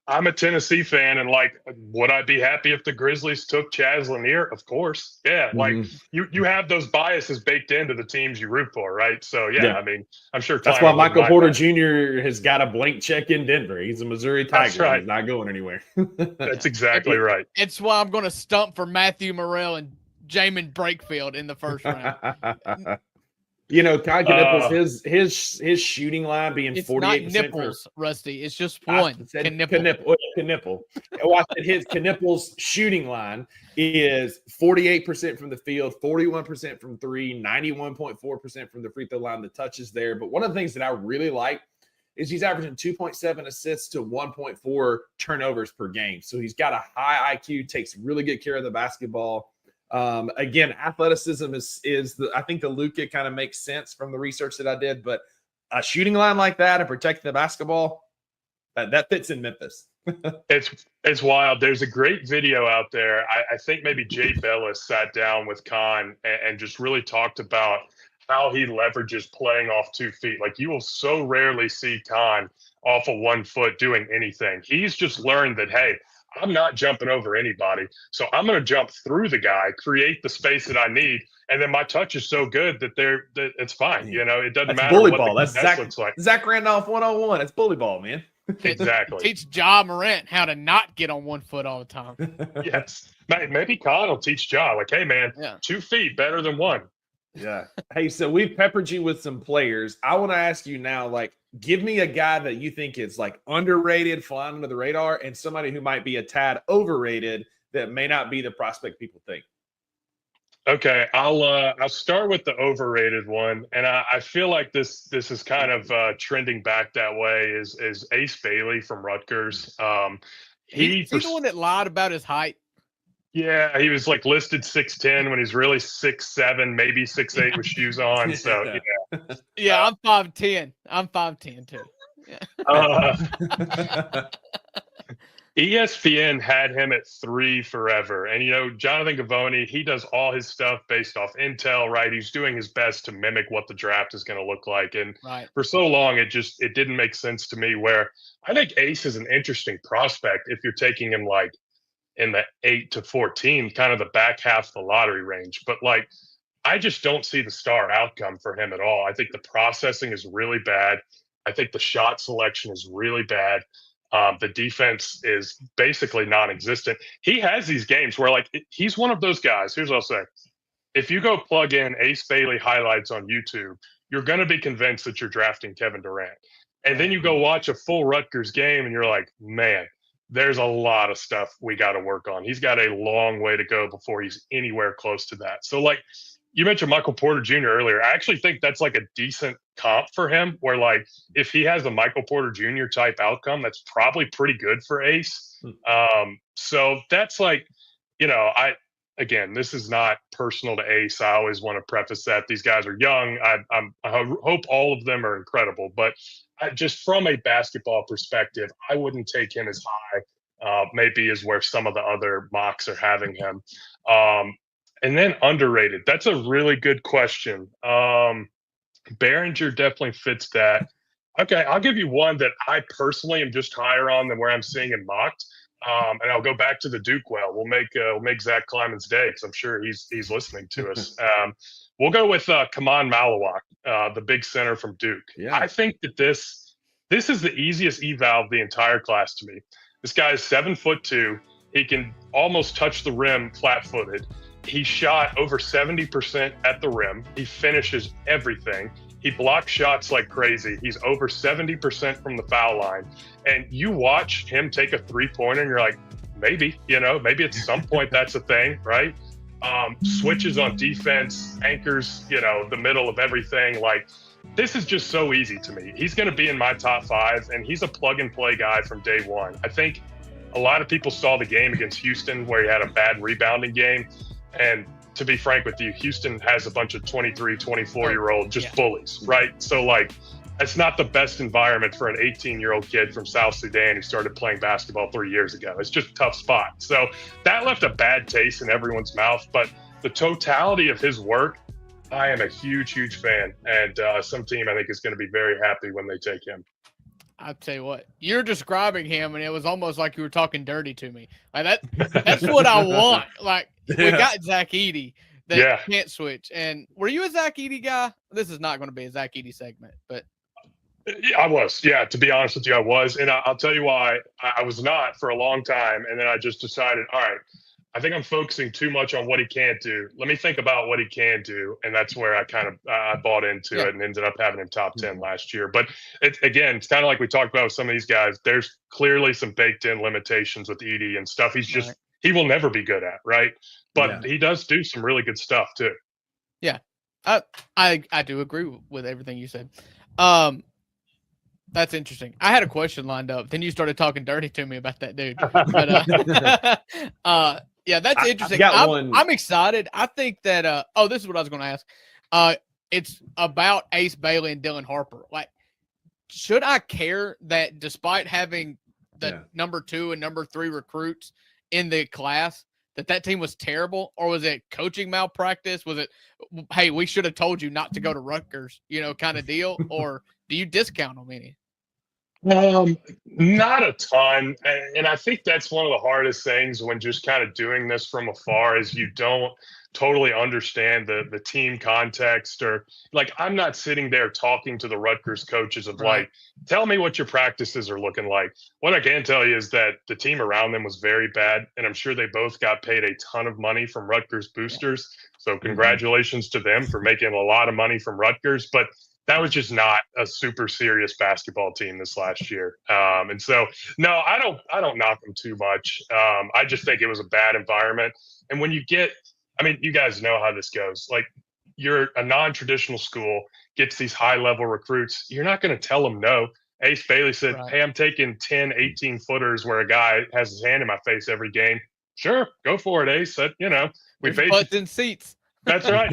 I'm a Tennessee fan, and, like, would I be happy if the Grizzlies took Chaz Lanier? Of course. Yeah. Like, you have those biases baked into the teams you root for, right? So I mean, I'm sure that's why Michael Porter Jr. has got a blank check in Denver. He's a Missouri Tiger. That's right. He's not going anywhere. That's exactly right. It's why I'm going to stump for Matthew Morrell and Jamin Brakefield in the first round. You know, Kahn Knipples, his shooting line being 48%. It's not nipples, Rusty. It's just one. Knipple. Watch it. His Knipples shooting line is 48% from the field, 41% from three, 91.4% from the free throw line. The touch is there. But one of the things that I really like is he's averaging 2.7 assists to 1.4 turnovers per game. So he's got a high IQ, takes really good care of the basketball. Again, athleticism is I think the Luka kind of makes sense from the research that I did, but a shooting line like that and protecting the basketball, that fits in Memphis. It's wild. There's a great video out there. I think maybe Jay Bellis sat down with Kahn and just really talked about how he leverages playing off 2 feet. Like, you will so rarely see Kahn off of 1 foot doing anything. He's just learned that, hey, I'm not jumping over anybody, so I'm going to jump through the guy, create the space that I need, and then my touch is so good that it's fine. You know, it doesn't matter bully what ball. the That's looks like. Zach Randolph 101. It's bully ball, man. Exactly. Teach Ja Morant how to not get on 1 foot all the time. Yes. Maybe Kahn will teach Ja, like, hey, man, 2 feet better than 1. Yeah. Hey, so we've peppered you with some players. I want to ask you now, like, give me a guy that you think is, like, underrated, flying under the radar, and somebody who might be a tad overrated that may not be the prospect people think. Okay, I'll start with the overrated one, and I feel like this is kind of trending back that way. Is Ace Bailey from Rutgers? He's the one that lied about his height. Yeah, he was, like, listed 6'10" when he's really 6'7", maybe 6'8" with shoes on. So yeah, I'm 5'10". I'm 5'10" too. Yeah. ESPN had him at 3 forever, and, you know, Jonathan Givony, he does all his stuff based off intel, right? He's doing his best to mimic what the draft is going to look like, and for so long it didn't make sense to me. Where I think Ace is an interesting prospect if you're taking him, like, in the 8 to 14, kind of the back half of the lottery range. But, like, I just don't see the star outcome for him at all. I think the processing is really bad. I think the shot selection is really bad. The defense is basically non-existent. He has these games where, like, he's one of those guys. Here's what I'll say. If you go plug in Ace Bailey highlights on YouTube, you're going to be convinced that you're drafting Kevin Durant. And then you go watch a full Rutgers game and you're like, man, there's a lot of stuff we got to work on. He's got a long way to go before he's anywhere close to that. So, like, you mentioned Michael Porter Jr. earlier. I actually think that's, like, a decent comp for him, where, like, if he has a Michael Porter Jr. type outcome, that's probably pretty good for Ace. So that's, like, you know, again, this is not personal to Ace. I always want to preface that these guys are young. I hope all of them are incredible, but just from a basketball perspective, I wouldn't take him as high, maybe as where some of the other mocks are having him. And then underrated. That's a really good question. Behringer definitely fits that. Okay, I'll give you one that I personally am just higher on than where I'm seeing him mocked. And I'll go back to the Duke well. We'll make Zach Kleiman's day because I'm sure he's listening to us. We'll go with Kaman Malawak, the big center from Duke. Yeah. I think that this is the easiest eval of the entire class to me. This guy is 7'2". He can almost touch the rim flat-footed. He shot over 70% at the rim. He finishes everything. He blocks shots like crazy. He's over 70% from the foul line. And you watch him take a three-pointer and you're like, maybe at some point that's a thing, right? Switches on defense, anchors, the middle of everything. Like, this is just so easy to me. He's going to be in my top 5, and he's a plug-and-play guy from day one. I think a lot of people saw the game against Houston where he had a bad rebounding game. And to be frank with you, Houston has a bunch of 23, 24-year-old bullies, right? So, like, it's not the best environment for an 18-year-old kid from South Sudan who started playing basketball 3 years ago. It's just a tough spot. So that left a bad taste in everyone's mouth. But the totality of his work, I am a huge, huge fan. And some team, I think, is going to be very happy when they take him. I'll tell you what, you're describing him, and it was almost like you were talking dirty to me. Like that's what I want. Like, we got Zach Edey that can't switch. And were you a Zach Edey guy? This is not going to be a Zach Edey segment, but I was. Yeah, to be honest with you, I was. And I'll tell you why. I was not for a long time. And then I just decided, all right, I think I'm focusing too much on what he can't do. Let me think about what he can do. And that's where I kind of I bought into it and ended up having him top 10 last year. But it's kind of like we talked about with some of these guys. There's clearly some baked in limitations with Edey and stuff. He's just, he will never be good at, right? But he does do some really good stuff too. Yeah. I do agree with everything you said. That's interesting. I had a question lined up. Then you started talking dirty to me about that dude. But yeah, that's interesting. I'm excited. I think that this is what I was going to ask. It's about Ace Bailey and Dylan Harper. Like, should I care that despite having the number 2 and number 3 recruits in the class, that team was terrible? Or was it coaching malpractice? Was it, hey, we should have told you not to go to Rutgers, kind of deal? Or do you discount them any? Not a ton. And I think that's one of the hardest things when just kind of doing this from afar is you don't totally understand the team context, or like, I'm not sitting there talking to the Rutgers coaches of like, tell me what your practices are looking like. What I can tell you is that the team around them was very bad. And I'm sure they both got paid a ton of money from Rutgers boosters. So congratulations to them for making a lot of money from Rutgers. But that was just not a super serious basketball team this last year. And so, no, I don't knock them too much. I just think it was a bad environment. And when you get, you guys know how this goes. Like, you're a non-traditional school, gets these high-level recruits. You're not going to tell them no. Ace Bailey said, hey, I'm taking 10, 18-footers where a guy has his hand in my face every game. Sure, go for it, Ace. We paid butts in seats. That's right.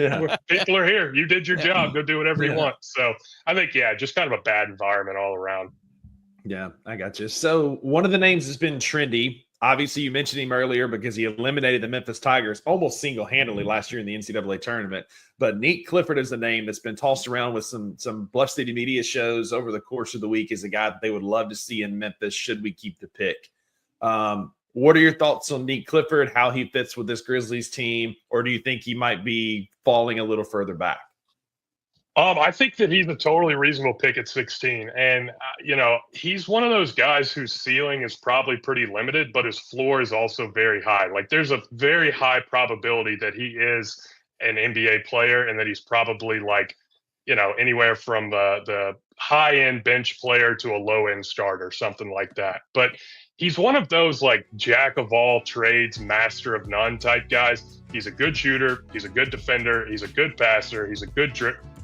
People are here. You did your job. Go do whatever you want. So I think, just kind of a bad environment all around. Yeah, I got you. So one of the names has been trendy. Obviously, you mentioned him earlier because he eliminated the Memphis Tigers almost single-handedly last year in the NCAA tournament. But Nate Clifford is a name that's been tossed around with some Bluff City media shows over the course of the week as a guy that they would love to see in Memphis should we keep the pick. What are your thoughts on Nate Clifford, how he fits with this Grizzlies team, or do you think he might be falling a little further back? I think that he's a totally reasonable pick at 16. And, he's one of those guys whose ceiling is probably pretty limited, but his floor is also very high. Like, there's a very high probability that he is an NBA player and that he's probably like, anywhere from the high-end bench player to a low-end starter, something like that. But he's one of those like jack of all trades, master of none type guys. He's a good shooter. He's a good defender. He's a good passer. He's a good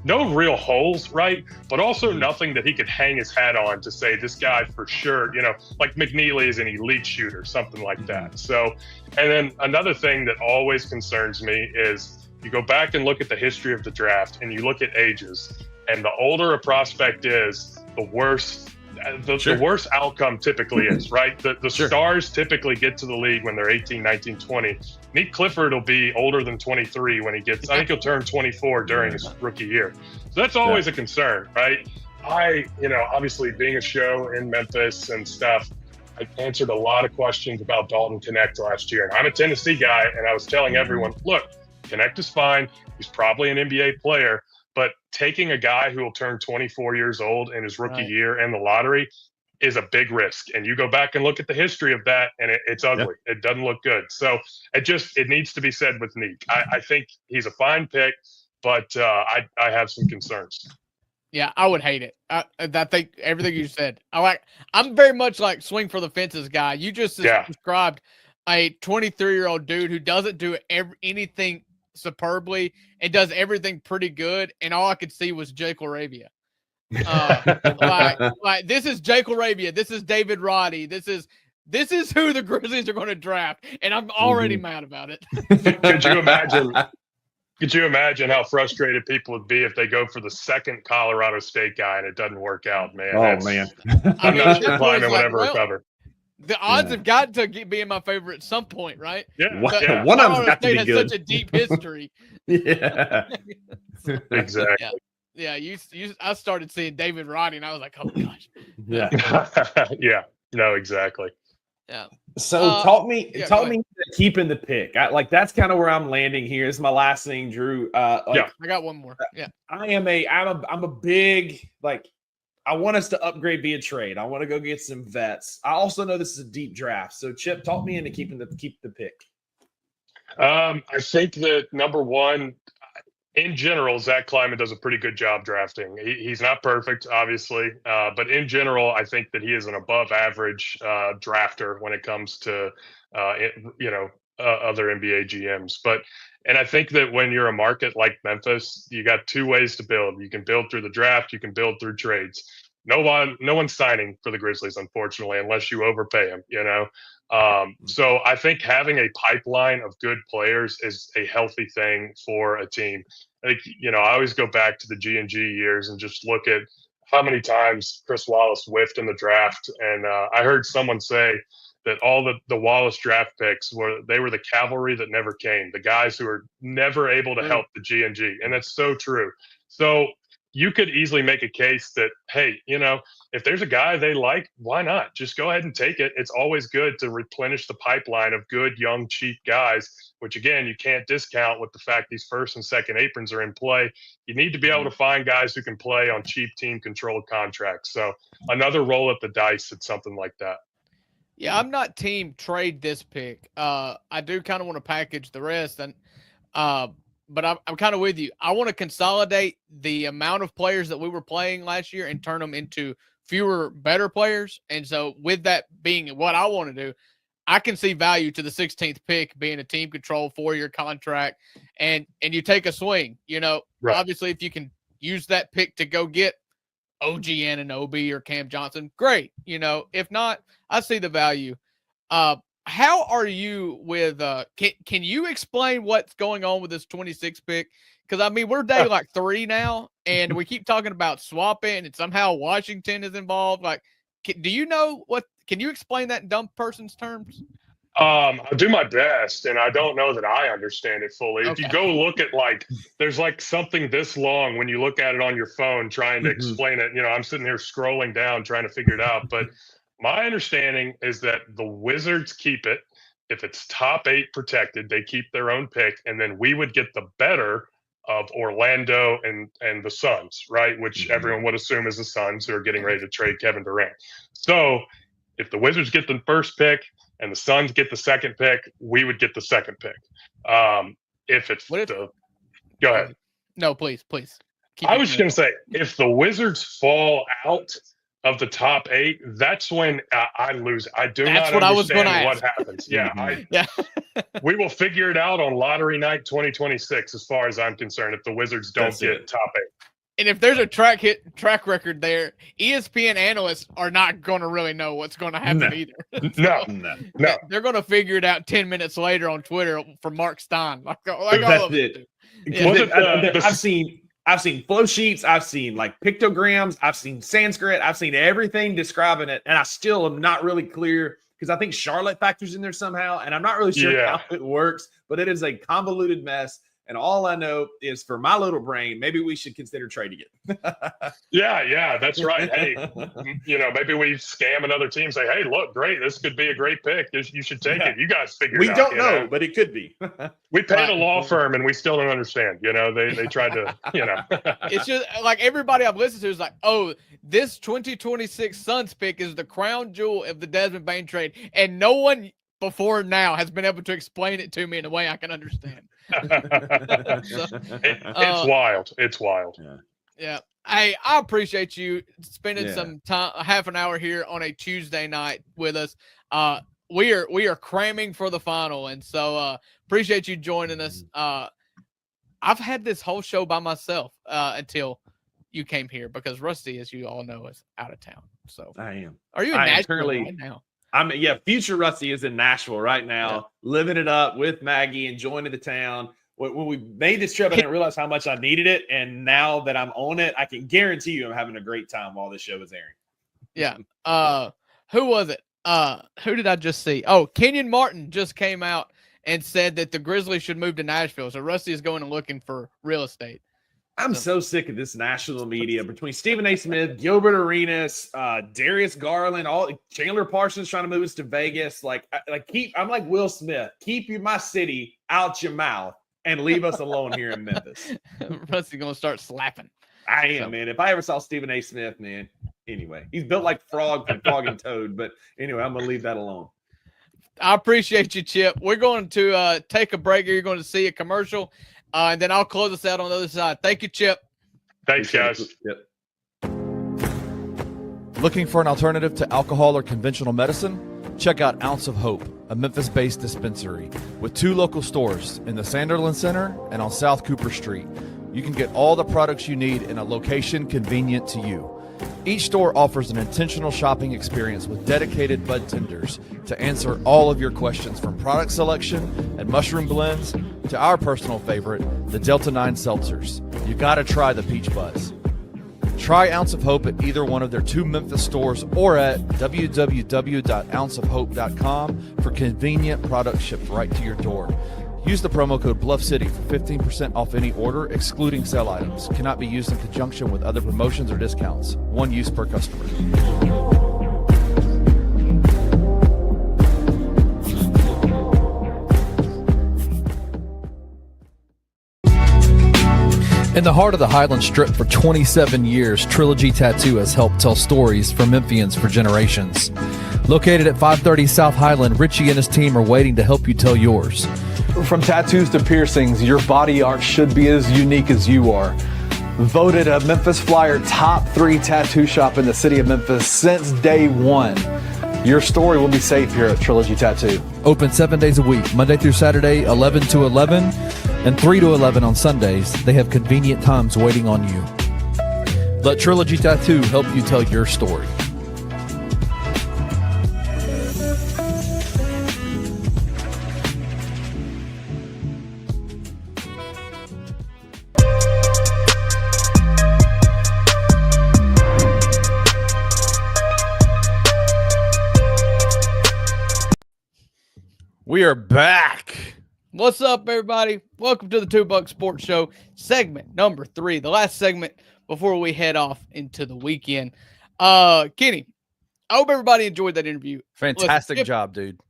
no real holes, right? But also nothing that he could hang his hat on to say this guy for sure, like McNeely is an elite shooter, something like that. So, and then another thing that always concerns me is you go back and look at the history of the draft and you look at ages, and the older a prospect is, the worse the worst outcome typically is, right? The stars typically get to the league when they're 18, 19, 20. Nick Clifford will be older than 23 when he gets, I think he'll turn 24 during his rookie year. So that's always a concern, right? Obviously being a show in Memphis and stuff, I answered a lot of questions about Dalton Knecht last year. And I'm a Tennessee guy, and I was telling everyone, look, Knecht is fine. He's probably an NBA player. But taking a guy who will turn 24 years old in his rookie year and the lottery is a big risk. And you go back and look at the history of that, and it's ugly. It doesn't look good. So it needs to be said with Neek. I think he's a fine pick, but I have some concerns. Yeah, I would hate it. I think everything you said. I'm very much like swing for the fences guy. You just described a 23-year-old dude who doesn't do anything superbly and does everything pretty good, and all I could see was Jake LaRavia. Like this is Jake LaRavia, this is David Roddy, this is who the Grizzlies are going to draft, and I'm already mad about it. Could you imagine how frustrated people would be if they go for the second Colorado State guy and it doesn't work out, man? I'm not sure Kleiman would ever recover. The odds have got to be in my favor at some point, right? Yeah. One of them's got to be has good. such a deep history. Exactly. Yeah. I started seeing David Roddy, and I was like, oh my gosh. No, exactly. Yeah. So talk me keeping the pick. That's kind of where I'm landing here. This is my last thing, Drew. I got one more. Yeah. I'm a big I want us to upgrade via trade. I want to go get some vets. I also know this is a deep draft. So Chip, talk me into keep the pick. I think that number one, in general, Zach Kleiman does a pretty good job drafting. He's not perfect, obviously, but in general, I think that he is an above average drafter when it comes to other NBA GMs. And I think that when you're a market like Memphis, you got two ways to build. You can build through the draft. You can build through trades. No one's signing for the Grizzlies, unfortunately, unless you overpay them, So I think having a pipeline of good players is a healthy thing for a team. I always go back to the G&G years and just look at how many times Chris Wallace whiffed in the draft. And I heard someone say that all the Wallace draft picks were the cavalry that never came, the guys who were never able to help the G&G. And that's so true. So you could easily make a case that, hey, if there's a guy they like, why not? Just go ahead and take it. It's always good to replenish the pipeline of good, young, cheap guys, which, again, you can't discount with the fact these first and second aprons are in play. You need to be able to find guys who can play on cheap team-controlled contracts. So another roll at the dice at something like that. Yeah, I'm not team trade this pick. I do kind of want to package the rest, and but I'm kind of with you. I want to consolidate the amount of players that we were playing last year and turn them into fewer, better players. And so with that being what I want to do, I can see value to the 16th pick being a team control 4-year contract, and you take a swing. Obviously, if you can use that pick to go get OG Anunoby or Cam Johnson, great. If not, I see the value. How are you with can you explain what's going on with this 26 pick? Because we're day 3 now, and we keep talking about swapping, and somehow Washington is involved. Do you know what? Can you explain that in dumb person's terms? I'll do my best, and I don't know that I understand it fully. Okay. If you go look at there's something this long when you look at it on your phone trying to explain it. I'm sitting here scrolling down trying to figure it out, but my understanding is that the Wizards keep it. If it's top 8 protected, they keep their own pick, and then we would get the better of Orlando and the Suns, right? Which everyone would assume is the Suns who are getting ready to trade Kevin Durant. So if the Wizards get the first pick and the Suns get the second pick, we would get the second pick. Go ahead. No, please. I was just going to say, if the Wizards fall out of the top 8, that's when I lose. I do not understand what happens. Yeah. We will figure it out on lottery night 2026, as far as I'm concerned, if the Wizards don't get top And if there's a track record there, ESPN analysts are not going to really know what's going to happen either. No. They're going to figure it out 10 minutes later on Twitter from Mark Stein. Like all That's of it. Yeah. I've seen flow sheets. I've seen like pictograms. I've seen Sanskrit. I've seen everything describing it. And I still am not really clear because I think Charlotte factors in there somehow. And I'm not really sure how it works, but it is a convoluted mess. And all I know is for my little brain, maybe we should consider trading it. Yeah, that's right. Hey, maybe we scam another team, say, hey, look, great. This could be a great pick. You should take it. You guys figure it out. We don't know, but it could be. We paid a law firm and we still don't understand. They tried to, It's just like everybody I've listened to is like, oh, this 2026 Suns pick is the crown jewel of the Desmond Bain trade. And no one before now has been able to explain it to me in a way I can understand. It's wild. It's wild. Yeah. Hey, I appreciate you spending some time, half an hour here on a Tuesday night with us. We are cramming for the final, and so appreciate you joining us. I've had this whole show by myself until you came here because Rusty, as you all know, is out of town. So I am. Are you in Nashville right now? Future Rusty is in Nashville right now, living it up with Maggie, enjoying the town. When we made this trip, I didn't realize how much I needed it. And now that I'm on it, I can guarantee you I'm having a great time while this show is airing. Yeah. Who was it? Who did I just see? Oh, Kenyon Martin just came out and said that the Grizzlies should move to Nashville. So Rusty is going and looking for real estate. I'm so sick of this national media between Stephen A. Smith, Gilbert Arenas, Darius Garland, all Chandler Parsons trying to move us to Vegas. I'm like Will Smith. Keep my city out your mouth and leave us alone here in Memphis. Rusty's gonna start slapping. I am, man. If I ever saw Stephen A. Smith, man. Anyway, he's built like Frog from Frog and Toad. But anyway, I'm gonna leave that alone. I appreciate you, Chip. We're going to take a break. You're going to see a commercial. And then I'll close us out on the other side. Thank you, Chip. Thanks, guys. Yep. Looking for an alternative to alcohol or conventional medicine? Check out Ounce of Hope, a Memphis-based dispensary with 2 local stores in the Sanderland Center and on South Cooper Street. You can get all the products you need in a location convenient to you. Each store offers an intentional shopping experience with dedicated bud tenders to answer all of your questions, from product selection and mushroom blends to our personal favorite, the Delta 9 seltzers. You gotta try the Peach Buzz. Try Ounce of Hope at either one of their 2 Memphis stores or at www.ounceofhope.com for convenient products shipped right to your door. Use the promo code BluffCity for 15% off any order, excluding sale items. Cannot be used in conjunction with other promotions or discounts. One use per customer. In the heart of the Highland Strip for 27 years, Trilogy Tattoo has helped tell stories for Memphians for generations. Located at 530 South Highland, Richie and his team are waiting to help you tell yours. From tattoos to piercings, your body art should be as unique as you are. Voted a Memphis Flyer top 3 tattoo shop in the city of Memphis since day one. Your story will be safe here at Trilogy Tattoo. Open 7 days a week, Monday through Saturday, 11 to 11, and 3 to 11 on Sundays. They have convenient times waiting on you. Let Trilogy Tattoo help you tell your story. We are back. What's up, everybody? Welcome to the $2 Sports Show, segment number 3, the last segment before we head off into the weekend. Kenny, I hope everybody enjoyed that interview. Fantastic job, dude.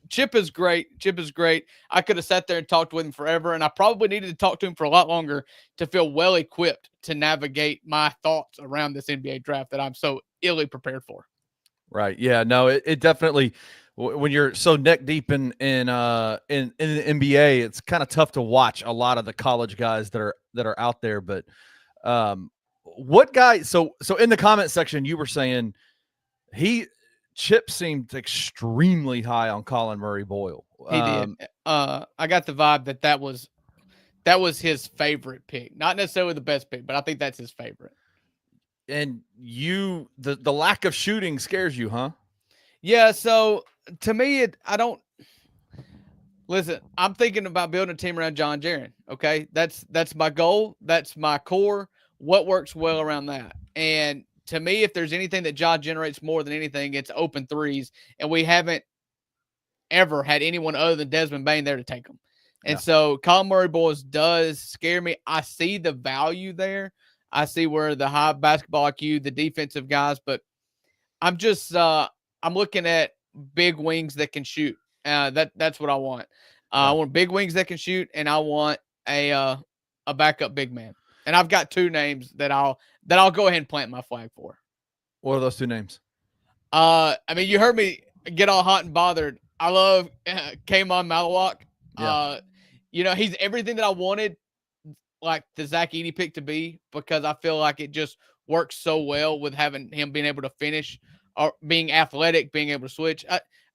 Chip is great. Chip is great. I could have sat there and talked with him forever, and I probably needed to talk to him for a lot longer to feel well equipped to navigate my thoughts around this NBA draft that I'm so illy prepared for. Right. Yeah. No, it definitely. When you're so neck deep in the NBA, it's kind of tough to watch a lot of the college guys that are out there. But what guy? So in the comment section, you were saying Chip seemed extremely high on Colin Murray Boyle. He did. I got the vibe that that was his favorite pick. Not necessarily the best pick, but I think that's his favorite. And the lack of shooting scares you, huh? Yeah, so to me, listen, I'm thinking about building a team around John Jaren. Okay. That's my goal. That's my core. What works well around that? And to me, if there's anything that Ja generates more than anything, it's open threes. And we haven't ever had anyone other than Desmond Bain there to take them. And so Colin Murray boys does scare me. I see the value there. I see where the high basketball IQ, the defensive guys, but I'm just I'm looking at big wings that can shoot. That's what I want. I want big wings that can shoot, and I want a backup big man. And I've got two names that I'll go ahead and plant my flag for. What are those two names? I mean, you heard me get all hot and bothered. I love K'Mon Malawak. Yeah. He's everything that I wanted, like the Zach Edey pick to be, because I feel like it just works so well with having him being able to finish or being athletic, being able to switch.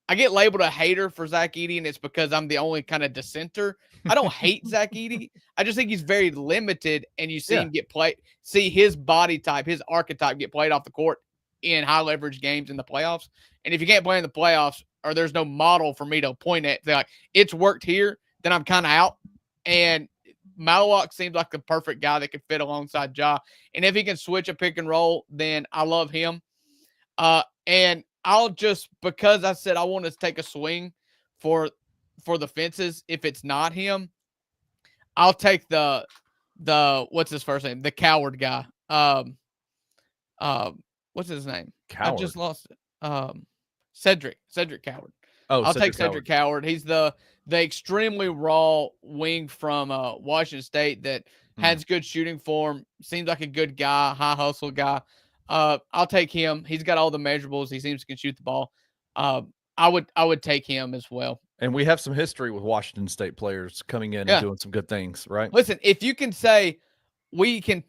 I get labeled a hater for Zach Edey, and it's because I'm the only kind of dissenter. I don't hate Zach Edey. I just think he's very limited, and you see him get played, see his body type, his archetype get played off the court in high leverage games in the playoffs. And if you can't play in the playoffs, or there's no model for me to point at, like it's worked here, then I'm kind of out. And Malawak seems like the perfect guy that could fit alongside Ja. And if he can switch a pick and roll, then I love him. And I'll just, because I said I want to take a swing for the fences, if it's not him, I'll take the what's his first name? The Coward guy. What's his name? Coward. I just lost it. Cedric Coward. Oh, I'll take Cedric Coward. He's the extremely raw wing from Washington State that has good shooting form. Seems like a good guy, high hustle guy. I'll take him. He's got all the measurables. He seems to can shoot the ball. I would take him as well. And we have some history with Washington State players coming in and doing some good things, right? Listen, if you can say we can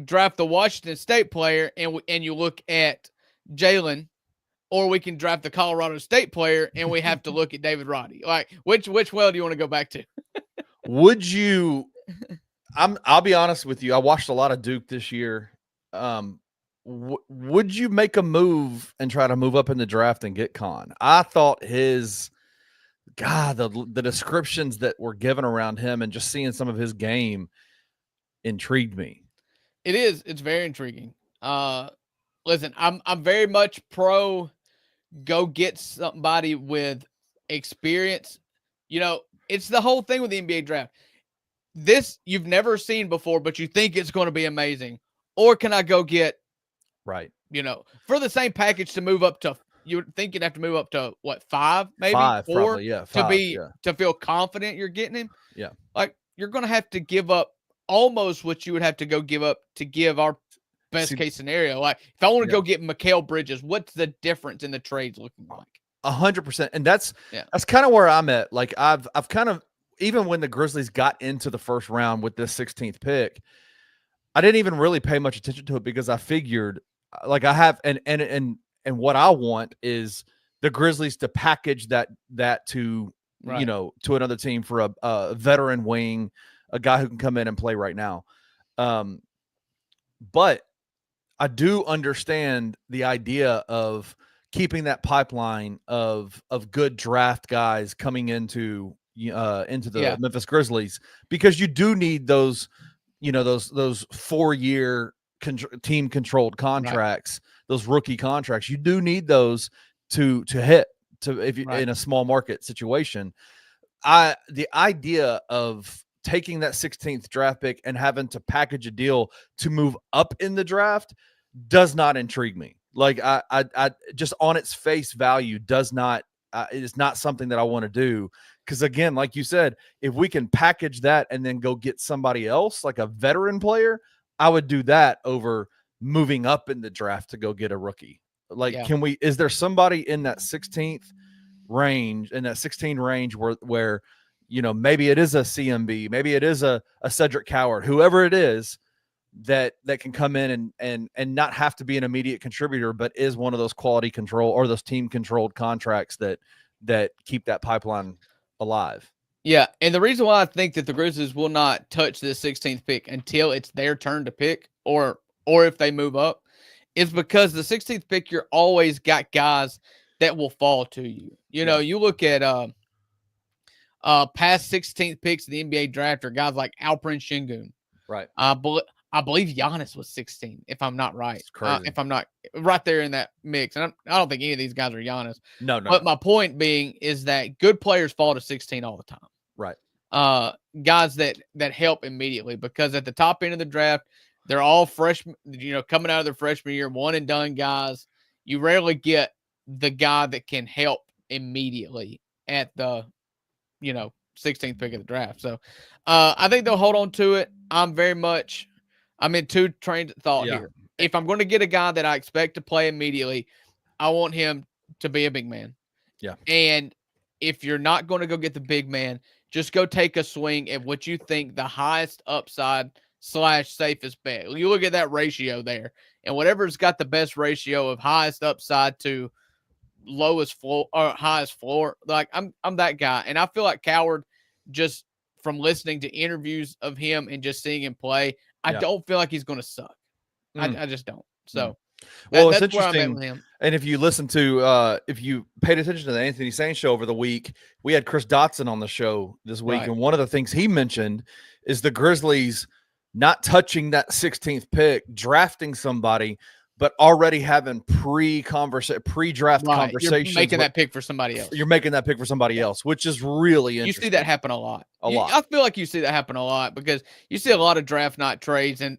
draft the Washington State player and you look at Jalen, or we can draft the Colorado State player and we have to look at David Roddy. Like which well do you want to go back to? Would you? I'll be honest with you. I watched a lot of Duke this year. Would you make a move and try to move up in the draft and get Con? I thought the descriptions that were given around him and just seeing some of his game intrigued me. It is. It's very intriguing. Listen, I'm very much pro go get somebody with experience. It's the whole thing with the NBA draft. This you've never seen before, but you think it's going to be amazing. Or can I go get, for the same package to move up to, you would think you'd have to move up to what, 5, maybe 5, 4, probably, yeah, 5, to feel confident you're getting him. Yeah. Like you're going to have to give up almost what you would have to go give up to give our best case scenario. Like if I want to go get Mikal Bridges, what's the difference in the trades looking like? 100%. And that's kind of where I'm at. Like I've kind of, even when the Grizzlies got into the first round with this 16th pick, I didn't even really pay much attention to it because I figured like I have, and what I want is the Grizzlies to package that to, to another team for a veteran wing, a guy who can come in and play right now. But I do understand the idea of keeping that pipeline of good draft guys coming into the Memphis Grizzlies, because you do need those, those 4-year team controlled contracts, those rookie contracts. You do need those to hit if you in a small market situation. The idea of taking that 16th draft pick and having to package a deal to move up in the draft does not intrigue me. Like I just on its face value does not, it is not something that I want to do. Because again, like you said, if we can package that and then go get somebody else, like a veteran player, I would do that over moving up in the draft to go get a rookie. Like, is there somebody in that 16th range, in that 16 range where maybe it is a CMB, maybe it is a Cedric Coward, whoever it is, that can come in and not have to be an immediate contributor, but is one of those quality control or those team controlled contracts that keep that pipeline alive. Yeah, and the reason why I think that the Grizzlies will not touch this 16th pick until it's their turn to pick, or if they move up, is because the 16th pick, you're always got guys that will fall to you. You know, you look at past 16th picks in the NBA draft are guys like Alperen Şengün. Right. I believe Giannis was 16, if I'm not right. If I'm not right there in that mix. And I don't think any of these guys are Giannis. No. But my point being is that good players fall to 16 all the time. Right. Guys that help immediately, because at the top end of the draft, they're all freshmen, coming out of their freshman year, one and done guys. You rarely get the guy that can help immediately at the 16th pick of the draft. So I think they'll hold on to it. I'm in two trains of thought here. If I'm going to get a guy that I expect to play immediately, I want him to be a big man. Yeah. And if you're not going to go get the big man, just go take a swing at what you think the highest upside / safest bet. You look at that ratio there, and whatever's got the best ratio of highest upside to lowest floor or highest floor, like I'm that guy. And I feel like Coward, just from listening to interviews of him and just seeing him play, I don't feel like he's going to suck. I just don't. So, well, that's it's where I'm at interesting. with him. And if you listen to, if you paid attention to the Anthony Sain show over the week, we had Chris Dotson on the show this week. Right. And one of the things he mentioned is the Grizzlies not touching that 16th pick, drafting somebody, but already having pre-draft conversations. You're making that pick for somebody else. You're making that pick for somebody else, which is really interesting. You see that happen a lot. A lot. I feel like you see that happen a lot because you see a lot of draft night trades and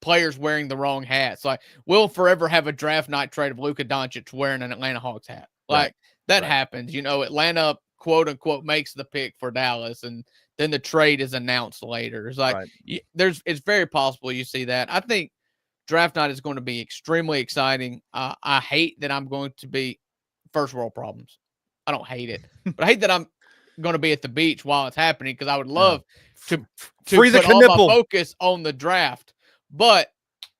players wearing the wrong hats. Like, we'll forever have a draft night trade of Luka Doncic wearing an Atlanta Hawks hat. Like, that happens. Atlanta, quote unquote, makes the pick for Dallas, and then the trade is announced later. It's like, it's very possible you see that. I think draft night is going to be extremely exciting. I hate that I'm going to be first world problems. I don't hate it, but I hate that I'm going to be at the beach while it's happening, because I would love to free put the all my focus on the draft. But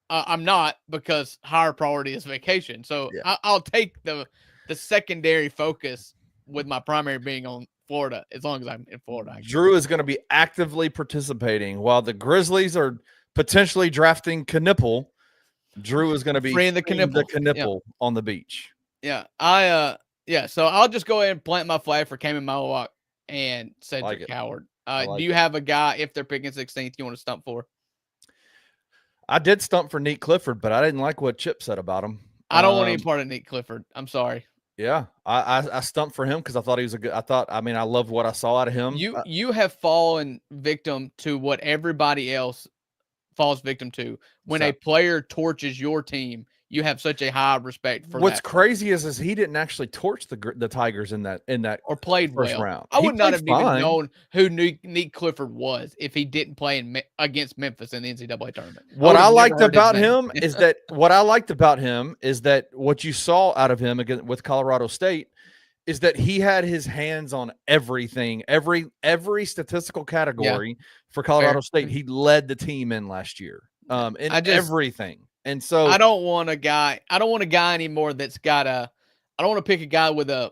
I'm not, because higher priority is vacation. So I'll take the secondary focus, with my primary being on Florida, as long as I'm in Florida. Drew is going to be actively participating while the Grizzlies are potentially drafting Knipple. Drew is going to be freeing the Knipple on the beach. Yeah. So I'll just go ahead and plant my flag for Kamen Malawak and Cedric Coward. Do you have a guy, if they're picking 16th, you want to stump for? I did stump for Nick Clifford, but I didn't like what Chip said about him. I don't want any part of Nick Clifford. I'm sorry. Yeah, I stumped for him because I thought he was a good. I loved what I saw out of him. You have fallen victim to what everybody else falls victim to. When a player torches your team, you have such a high respect for. What's crazy is he didn't actually torch the Tigers in that or played first well. round. I would not have even known who Nick Clifford was if he didn't play against Memphis in the NCAA tournament. What I liked about him is that what you saw out of him again with Colorado State is that he had his hands on everything, every statistical category for Colorado State. He led the team in last year, in everything. And so I don't want a guy anymore that's got I don't want to pick a guy with a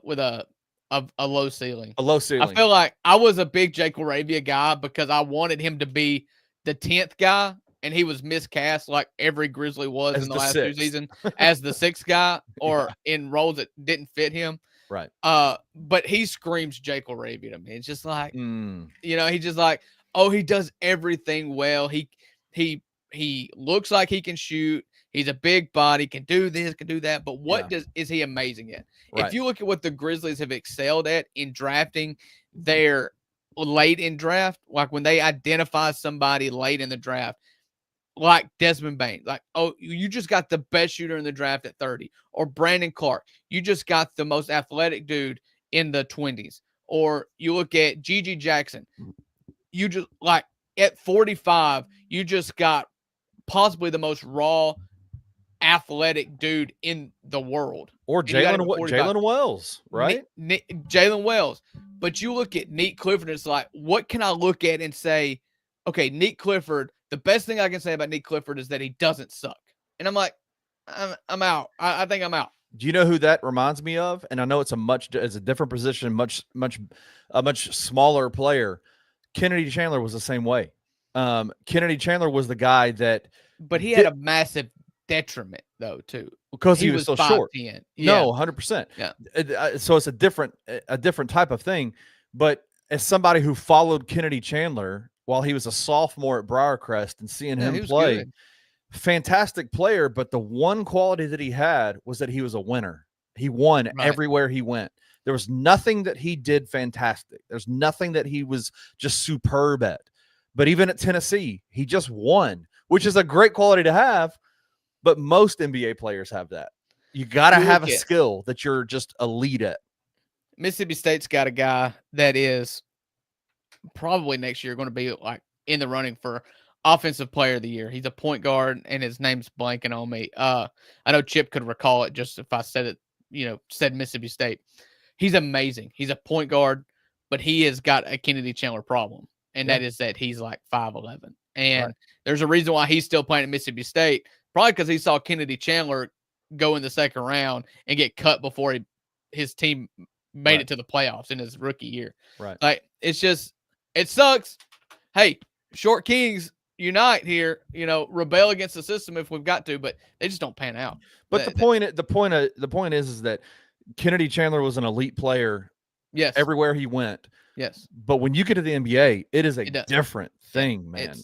low ceiling. A low ceiling. I feel like I was a big Jake LaRavia guy because I wanted him to be the 10th guy, and he was miscast like every Grizzly was in the last 2 seasons as the 6th guy, or in roles that didn't fit him. Right. But he screams Jake LaRavia to me. It's just like, he's just like, oh, he does everything well. He looks like he can shoot. He's a big body, can do this, can do that. But what is he amazing at? Right. If you look at what the Grizzlies have excelled at in drafting, they're late in draft, like when they identify somebody late in the draft, like Desmond Bain, like, oh, you just got the best shooter in the draft at 30, or Brandon Clark, you just got the most athletic dude in the 20s, or you look at Gigi Jackson, you just like at 45, you just got possibly the most raw athletic dude in the world. Or Jalen Wells, right? Jalen Wells. But you look at Nick Clifford, it's like, what can I look at and say, okay, Nick Clifford, the best thing I can say about Nick Clifford is that he doesn't suck. And I'm like, I'm out. I think I'm out. Do you know who that reminds me of? And I know it's a different position, a much smaller player. Kennedy Chandler was the same way. Kennedy Chandler was the guy that, but he had a massive detriment though too, because he was so short. Yeah. No, 100%. Yeah. So it's a different type of thing. But as somebody who followed Kennedy Chandler while he was a sophomore at Briarcrest and seeing him play, good. Fantastic player. But the one quality that he had was that he was a winner. He won everywhere he went. There was nothing that he did fantastic. There's nothing that he was just superb at. But even at Tennessee, he just won, which is a great quality to have. But most NBA players have that. You got to have a skill that you're just elite at. Mississippi State's got a guy that is probably next year going to be like in the running for offensive player of the year. He's a point guard, and his name's blanking on me. I know Chip could recall it just if I said it, said Mississippi State. He's amazing. He's a point guard, but he has got a Kennedy Chandler problem, and that is that he's like 5'11". And there's a reason why he's still playing at Mississippi State, probably because he saw Kennedy Chandler go in the second round and get cut before his team made it to the playoffs in his rookie year. Right. Like, it sucks. Hey, short kings unite here, rebel against the system if we've got to, but they just don't pan out. But the point is that Kennedy Chandler was an elite player. Yes. Everywhere he went. Yes. But when you get to the NBA, it is a different thing, man.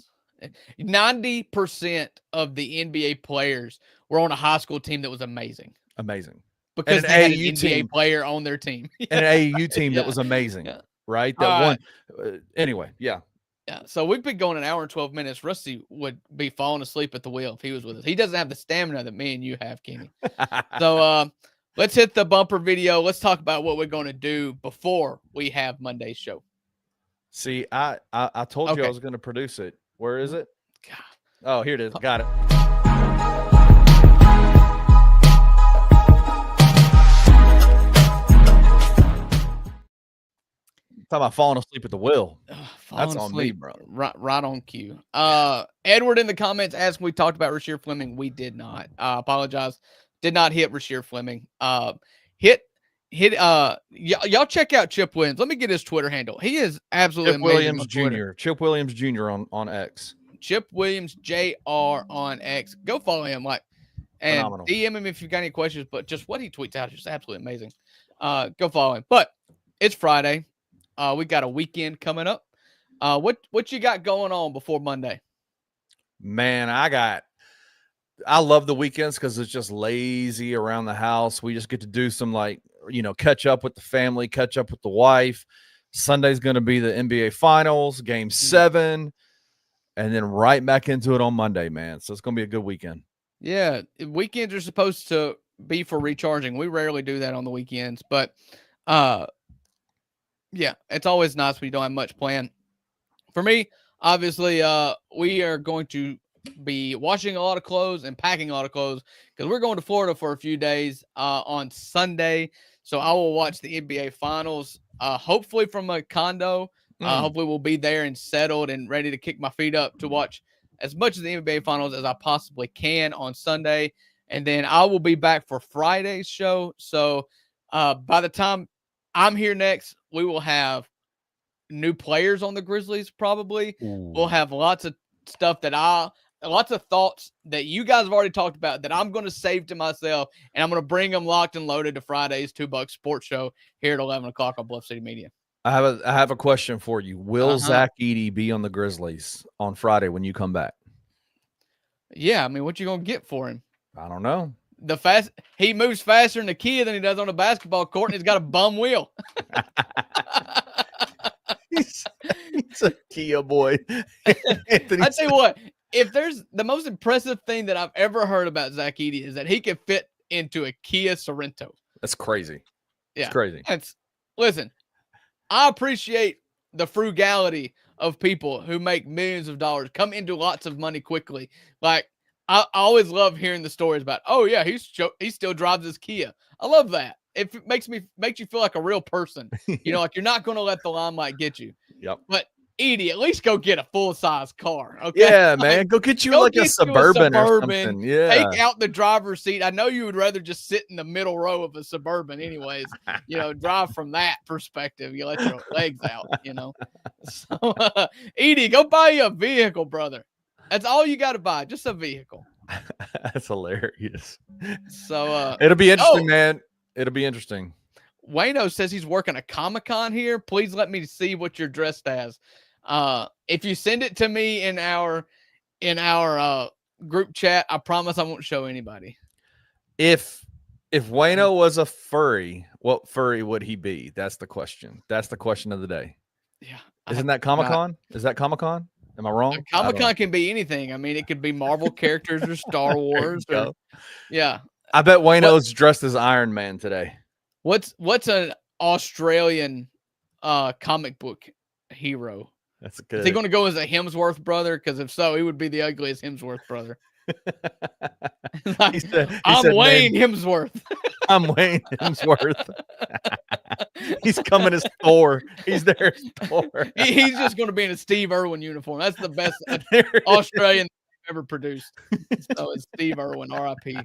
90% of the NBA players were on a high school team that was amazing. Amazing. Because they had an NBA player on their team. An AAU team that was amazing. Yeah. Right? That one. Anyway, yeah. Yeah. So we've been going an hour and 12 minutes. Rusty would be falling asleep at the wheel if he was with us. He doesn't have the stamina that me and you have, Kenny. So let's hit the bumper video. Let's talk about what we're going to do before we have Monday's show. See, I told you I was going to produce it. Where is it? God. Oh, here it is. Got it. Talking about falling asleep at the wheel. That's on me, bro. Right on cue. Edward in the comments asked, we talked about Rasheer Fleming. We did not. Apologize. Did not hit Rasheer Fleming. Y'all check out Chip Williams. Let me get his Twitter handle. He is absolutely Chip Williams Jr. Chip Williams Jr. on X. Chip Williams Jr. on X. Go follow him, and phenomenal. DM him if you've got any questions. But just what he tweets out is just absolutely amazing. Go follow him. But it's Friday. We got a weekend coming up. What you got going on before Monday? Man, I love the weekends because it's just lazy around the house. We just get to do some catch up with the family, catch up with the wife. Sunday's going to be the NBA Finals, Game 7, and then right back into it on Monday, man. So it's going to be a good weekend. Yeah, weekends are supposed to be for recharging. We rarely do that on the weekends, but yeah, it's always nice when you don't have much planned. For me, obviously, we are going to be washing a lot of clothes and packing a lot of clothes because we're going to Florida for a few days on Sunday. So I will watch the NBA Finals, hopefully from a condo. Hopefully we'll be there and settled and ready to kick my feet up to watch as much of the NBA Finals as I possibly can on Sunday. And then I will be back for Friday's show. So by the time I'm here next, we will have new players on the Grizzlies probably. Ooh. We'll have lots of stuff lots of thoughts that you guys have already talked about that I'm going to save to myself, and I'm going to bring them locked and loaded to Friday's $2 Sports Show here at 11 o'clock on Bluff City Media. I have a question for you. Will Zach Edey be on the Grizzlies on Friday when you come back? Yeah, I mean, what you going to get for him? I don't know. He moves faster in the Kia than he does on a basketball court, and he's got a bum wheel. he's a Kia boy. I tell you what, if there's the most impressive thing that I've ever heard about Zach Edey is that he can fit into a Kia Sorento. That's crazy. Yeah, it's crazy. Listen, I appreciate the frugality of people who make millions of dollars, come into lots of money quickly. Like, I always love hearing the stories about, oh yeah, he still drives his Kia. I love that. It makes you feel like a real person. Like you're not going to let the limelight get you. Yep. But Edie, at least go get a full-size car. Okay. Yeah, man. Go get you like a Suburban or something. Yeah. Take out the driver's seat. I know you would rather just sit in the middle row of a Suburban anyways. Drive from that perspective. You let your legs out, So, Edie, go buy you a vehicle, brother. That's all you got to buy. Just a vehicle. That's hilarious. So it'll be interesting, man. It'll be interesting. Wayno says he's working a Comic-Con here. Please let me see what you're dressed as. If you send it to me in our group chat, I promise I won't show anybody. If Wayno was a furry, what furry would he be? That's the question. That's the question of the day. Yeah. Isn't that Comic-Con? Is that Comic-Con? Am I wrong? Comic-Con can be anything. I mean, it could be Marvel characters or Star Wars. Yeah. I bet Wayno's dressed as Iron Man today. What's an Australian comic book hero? That's good. Is he going to go as a Hemsworth brother? Because if so, he would be the ugliest Hemsworth brother. I'm Wayne Hemsworth. I'm Wayne Hemsworth. He's coming as Thor. He's there as Thor. He's just going to be in a Steve Irwin uniform. That's the best Australian ever produced. So it's Steve Irwin, R.I.P.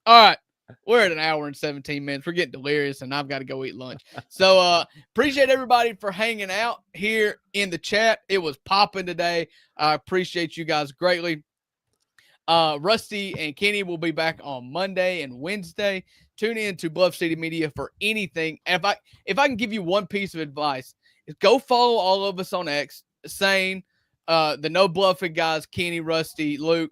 All right. We're at an hour and 17 minutes. We're getting delirious, and I've got to go eat lunch. So appreciate everybody for hanging out here in the chat. It was popping today. I appreciate you guys greatly. Rusty and Kenny will be back on Monday and Wednesday. Tune in to Bluff City Media for anything. And if I can give you one piece of advice, is go follow all of us on X, saying the No Bluffing guys, Kenny, Rusty, Luke,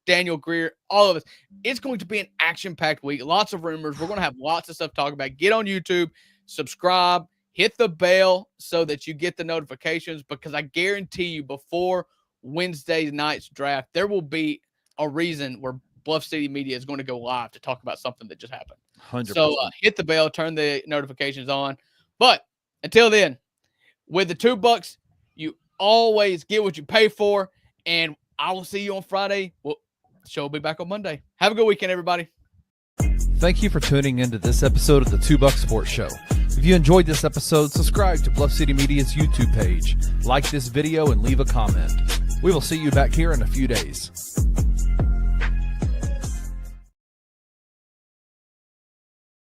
Daniel Greer, all of us. It's going to be an action-packed week. Lots of rumors. We're going to have lots of stuff to talk about. Get on YouTube, subscribe, hit the bell so that you get the notifications, because I guarantee you before Wednesday night's draft, there will be a reason where Bluff City Media is going to go live to talk about something that just happened. 100%. So hit the bell, turn the notifications on. But until then, with the $2, you always get what you pay for, and I will see you on Friday. Well, the show will be back on Monday. Have a good weekend, everybody. Thank you for tuning into this episode of the $2 Sports Show. If you enjoyed this episode, subscribe to Bluff City Media's YouTube page, like this video, and leave a comment. We will see you back here in a few days.